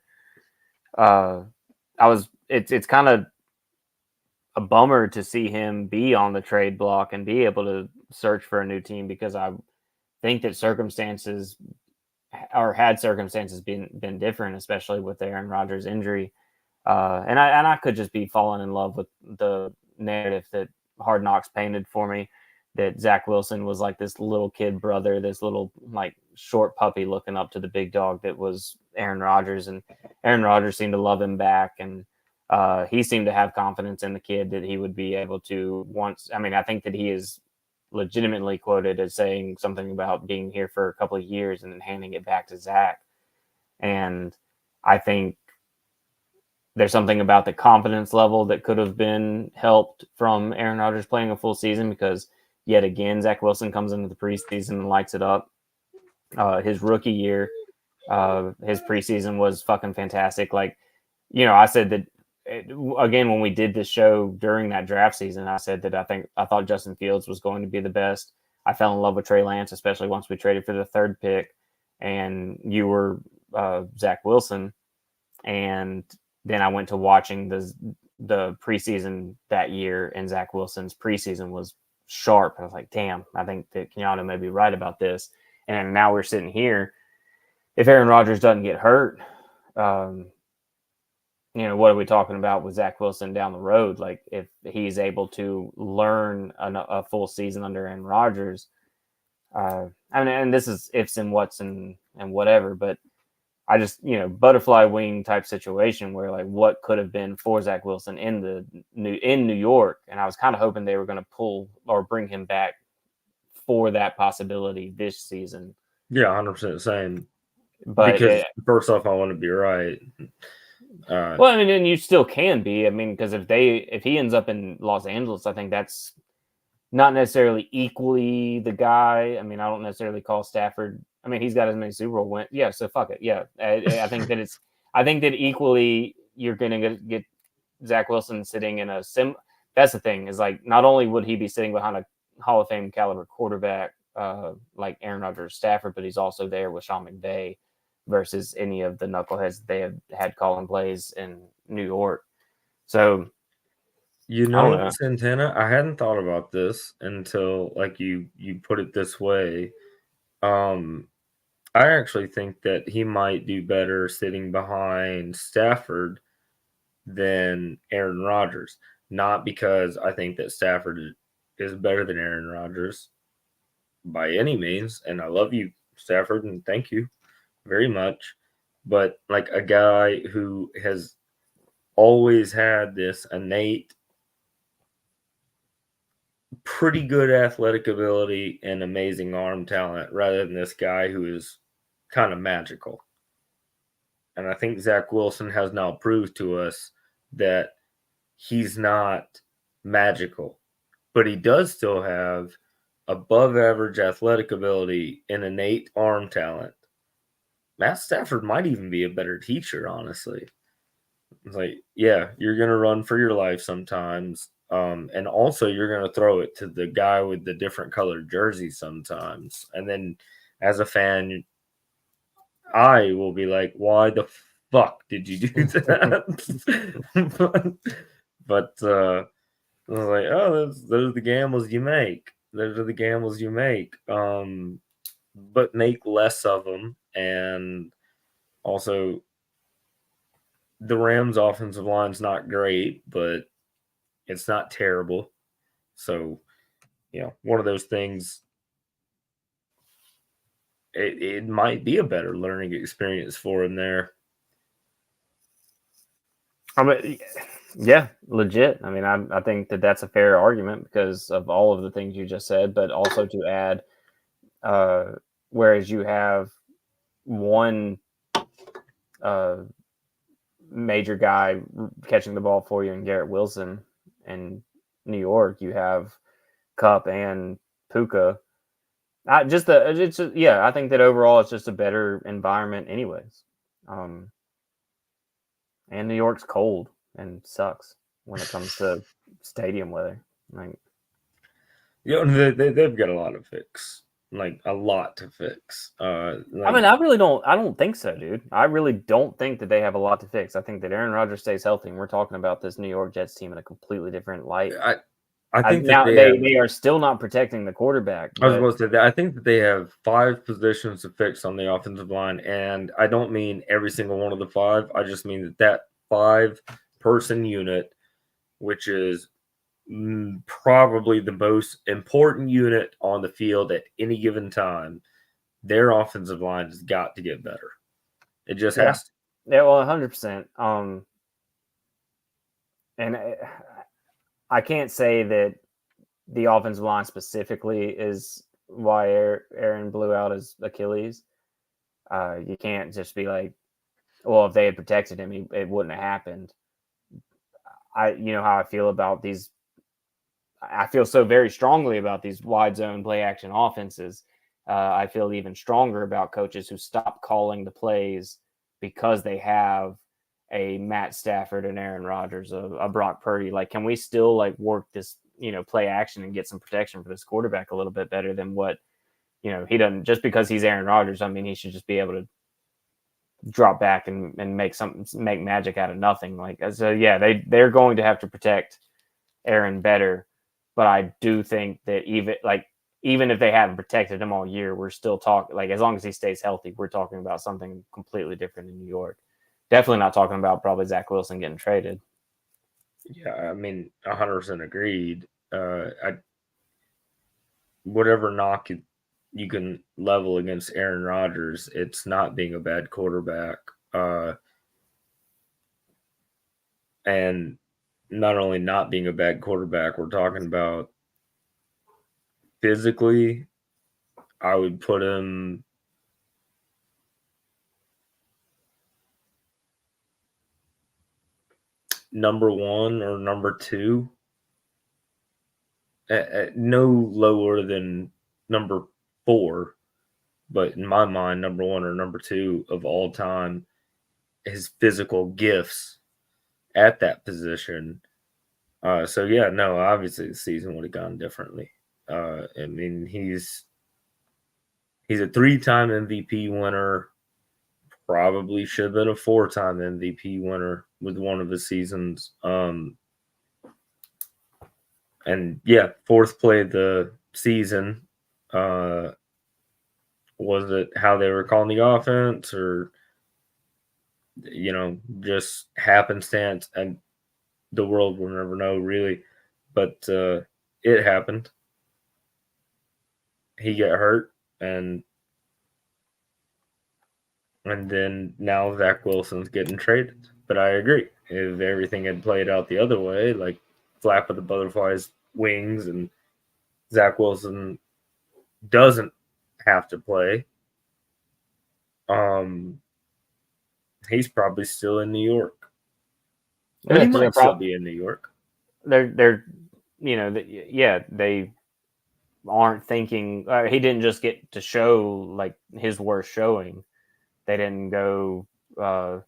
it's kind of a bummer to see him be on the trade block and be able to search for a new team, because I think that circumstances been different, especially with Aaron Rodgers' injury. And I could just be falling in love with the narrative that Hard Knocks painted for me, that Zach Wilson was like this little kid brother, this little like short puppy looking up to the big dog that was Aaron Rodgers, and Aaron Rodgers seemed to love him back, and he seemed to have confidence in the kid that he would be able to once. I mean, I think that he is legitimately quoted as saying something about being here for a couple of years and then handing it back to Zach. And I think there's something about the confidence level that could have been helped from Aaron Rodgers playing a full season, because yet again, Zach Wilson comes into the preseason and lights it up. His rookie year, his preseason was fucking fantastic. Like, I said that again, when we did this show during that draft season, I said that I thought Justin Fields was going to be the best. I fell in love with Trey Lance, especially once we traded for the third pick, and you were Zach Wilson. And then I went to watching the preseason that year, and Zach Wilson's preseason was sharp. I was like, damn, I think that Keanu may be right about this. And now we're sitting here. If Aaron Rodgers doesn't get hurt, what are we talking about with Zach Wilson down the road? Like, if he's able to learn a full season under Aaron Rodgers, and this is ifs and whats and whatever, but I just, butterfly wing type situation where like what could have been for Zach Wilson in New York. And I was kind of hoping they were going to pull or bring him back for that possibility this season. Yeah, 100% same. But because first off, I want to be right. Well, I mean, and you still can be. I mean, because if he ends up in Los Angeles, I think that's not necessarily equally the guy. I mean, I don't necessarily call Stafford. I mean, he's got as many Super Bowl wins. Yeah, so fuck it. Yeah, I think that I think that equally you're going to get Zach Wilson sitting in a sim. That's the thing, is like, not only would he be sitting behind a Hall of Fame caliber quarterback like Aaron Rodgers, Stafford, but he's also there with Sean McVay versus any of the knuckleheads they have had calling plays in New York. So, Santana, I hadn't thought about this until like you put it this way. I actually think that he might do better sitting behind Stafford than Aaron Rodgers. Not because I think that Stafford is better than Aaron Rodgers by any means, and I love you, Stafford, and thank you very much. But like a guy who has always had this innate, pretty good athletic ability and amazing arm talent, rather than this guy who is kind of magical. And I think Zach Wilson has now proved to us that he's not magical, but he does still have above average athletic ability and innate arm talent. Matt Stafford might even be a better teacher, honestly. It's like, yeah, you're going to run for your life sometimes. And also you're going to throw it to the guy with the different colored jersey sometimes. And then as a fan, I will be like, why the fuck did you do that? but I was like, oh, those are the gambles you make. Those are the gambles you make. But make less of them. And also, the Rams' offensive line's not great, but it's not terrible. So, one of those things, it might be a better learning experience for him there. I mean, yeah, legit. I mean, I think that that's a fair argument because of all of the things you just said, but also to add, whereas you have one major guy catching the ball for you in Garrett Wilson. In New York, you have Cup and Puka. I think that overall it's just a better environment, anyways. And New York's cold and sucks when it comes to stadium weather. Like, they've got a lot to fix, like a lot to fix. I mean, I don't think so, dude. I really don't think that they have a lot to fix. I think that Aaron Rodgers stays healthy, and we're talking about this New York Jets team in a completely different light. I think that now they are still not protecting the quarterback. I was supposed to say that I think that they have 5 positions to fix on the offensive line, and I don't mean every single one of the 5. I just mean that 5-person unit, which is probably the most important unit on the field at any given time, their offensive line has got to get better. It just has to. Yeah, well, 100%. And I can't say that the offensive line specifically is why Aaron blew out his Achilles. You can't just be like, well, if they had protected him, it wouldn't have happened. You know how I feel about these. I feel so very strongly about these wide zone play action offenses. I feel even stronger about coaches who stop calling the plays because they have a Matt Stafford and Aaron Rodgers, a Brock Purdy. Like, can we still like work this, play action and get some protection for this quarterback a little bit better than what, he doesn't, just because he's Aaron Rodgers. I mean, he should just be able to drop back and make magic out of nothing. Like, so yeah, they're going to have to protect Aaron better. But I do think that even if they haven't protected him all year, we're still talking, like, as long as he stays healthy, we're talking about something completely different in New York. Definitely not talking about probably Zach Wilson getting traded. Yeah, I mean, 100% agreed. Whatever knock you can level against Aaron Rodgers, it's not being a bad quarterback. And not only not being a bad quarterback, we're talking about physically, I would put him number 1 or number 2, at no lower than number 4. But in my mind, number 1 or number 2 of all time, his physical gifts at that position. So yeah, no, obviously the season would have gone differently. I mean, he's a 3-time MVP winner. Probably should have been a 4-time MVP winner with one of his seasons. And yeah, 4th play of the season. Was it how they were calling the offense, or just happenstance? And the world will never know, really. But it happened. He got hurt, and then now Zach Wilson's getting traded. But I agree. If everything had played out the other way, like flap of the butterfly's wings, and Zach Wilson doesn't have to play, he's probably still in New York. And he might still be in New York. They aren't thinking. He didn't just get to show like his worst showing. They didn't go. I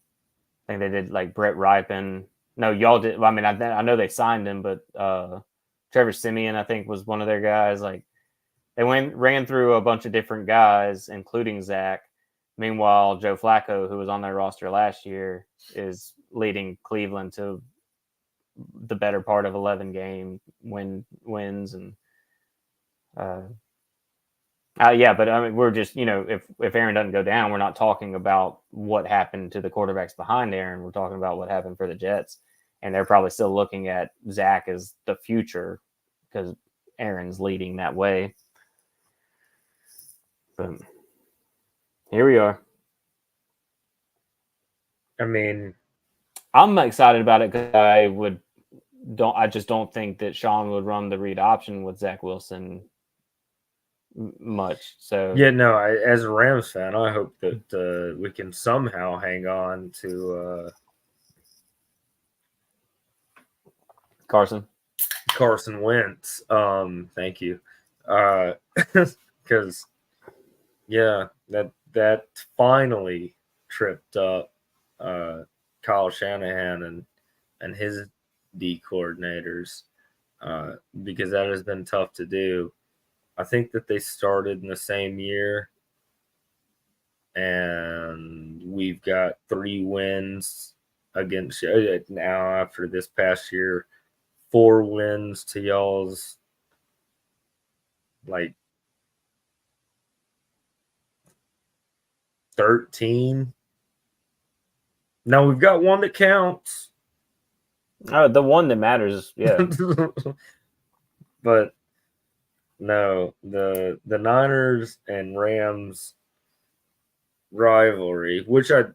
think they did like Brett Ripon. No, y'all did. I mean, I know they signed him, but Trevor Siemian, I think, was one of their guys. Like, they ran through a bunch of different guys, including Zach. Meanwhile, Joe Flacco, who was on their roster last year, is leading Cleveland to the better part of 11 game wins. And yeah, but I mean, we're just, if Aaron doesn't go down, we're not talking about what happened to the quarterbacks behind Aaron. We're talking about what happened for the Jets. And they're probably still looking at Zach as the future because Aaron's leading that way. But here we are. I mean, I'm excited about it because I just don't think that Sean would run the read option with Zach Wilson. much. So Yeah, no. As a Rams fan, I hope that we can somehow hang on to Carson. Carson Wentz. Thank you. Because yeah, that finally tripped up Kyle Shanahan and his D coordinators because that has been tough to do. I think that they started in the same year, and we've got 3 wins against now after this past year, 4 wins to y'all's like 13. Now we've got one that counts. The one that matters, yeah. But no, the Niners and Rams rivalry, which if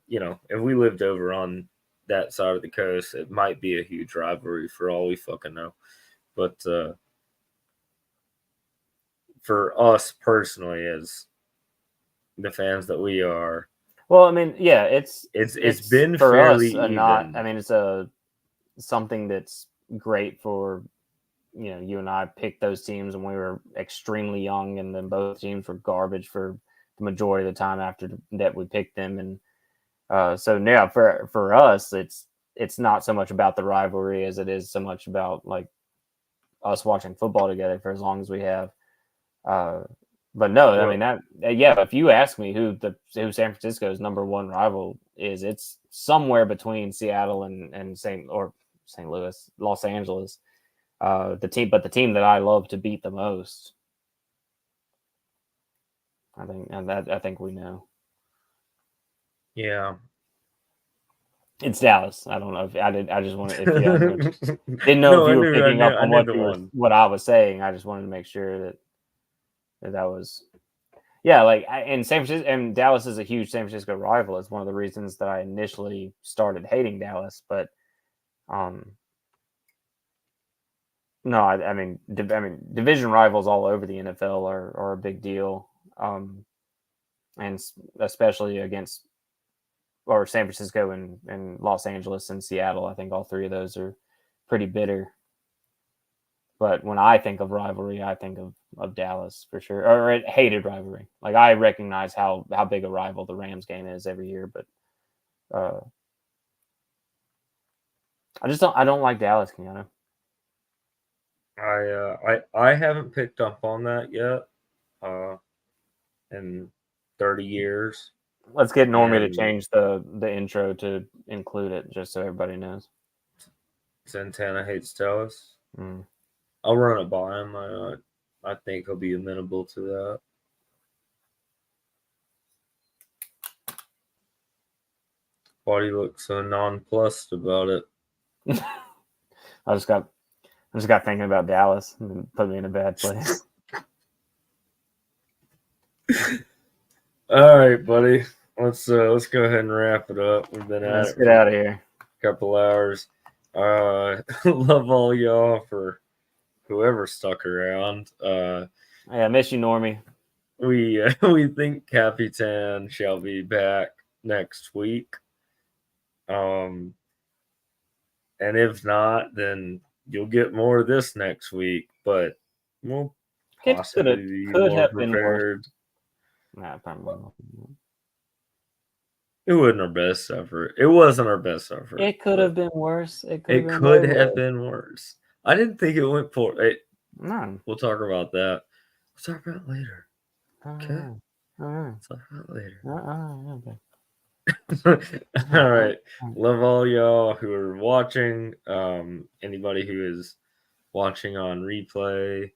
we lived over on that side of the coast, it might be a huge rivalry for all we fucking know. But for us personally, as the fans that we are, Well, I mean, yeah, it's it's been for fairly us even. not. I mean, it's a something that's great for you and I picked those teams when we were extremely young, and then both teams were garbage for the majority of the time after that we picked them, and so yeah, for us, it's not so much about the rivalry as it is so much about like us watching football together for as long as we have. But no, I mean that. Yeah, if you ask me who San Francisco's number one rival is, it's somewhere between Seattle and St. Louis, Los Angeles. The team that I love to beat the most, I think we know. Yeah, it's Dallas. I don't know if I did. I just wanted if you didn't know no, if you were I picking up on knew the one. what I was saying. I just wanted to make sure that was. Yeah, like and San Francisco and Dallas is a huge San Francisco rival. It's one of the reasons that I initially started hating Dallas. But no, I mean division rivals all over the NFL are a big deal, and especially against or San Francisco and Los Angeles and Seattle. I think all three of those are pretty bitter. But when I think of rivalry, I think of Dallas for sure, or a hated rivalry. Like I recognize how big a rival the Rams game is every year, but I don't like Dallas, Keanu. I haven't picked up on that yet. In 30 years. Let's get Normie to change the intro to include it, just so everybody knows. Santana hates Dallas. Mm. I'll run it by him. I think he'll be amenable to that. Why do you look so nonplussed about it? I just got thinking about Dallas and put me in a bad place. All right, buddy. Let's go ahead and wrap it up. We've been at Let's get out of here. A couple hours. Love all y'all for whoever stuck around. Yeah, I miss you, Normie. We think Capitan shall be back next week. And if not, then you'll get more of this next week. But we'll possibly be more prepared. Nah, probably. It wasn't our best effort. It wasn't our best effort. It could have been worse. It could have been worse. I didn't think it went for it. No. We'll talk about that. We'll talk about it later. Okay. All right. We'll talk about it later. Okay. All right. Love all y'all who are watching. Anybody who is watching on replay,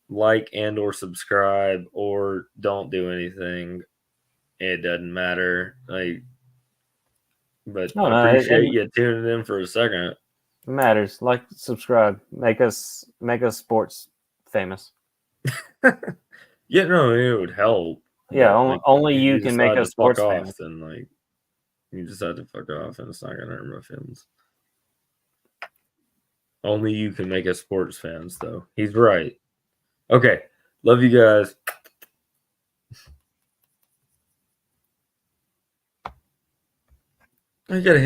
like and or subscribe, or don't do anything. It doesn't matter. But I appreciate you tuning in for a second. It matters. Like, subscribe. Make us sports famous. Yeah, no, it would help. Yeah, only you can make us sports famous. Then you decide to fuck off, and it's not gonna hurt my feelings. Only you can make us sports fans, though. He's right. Okay, Love you guys. You gotta hit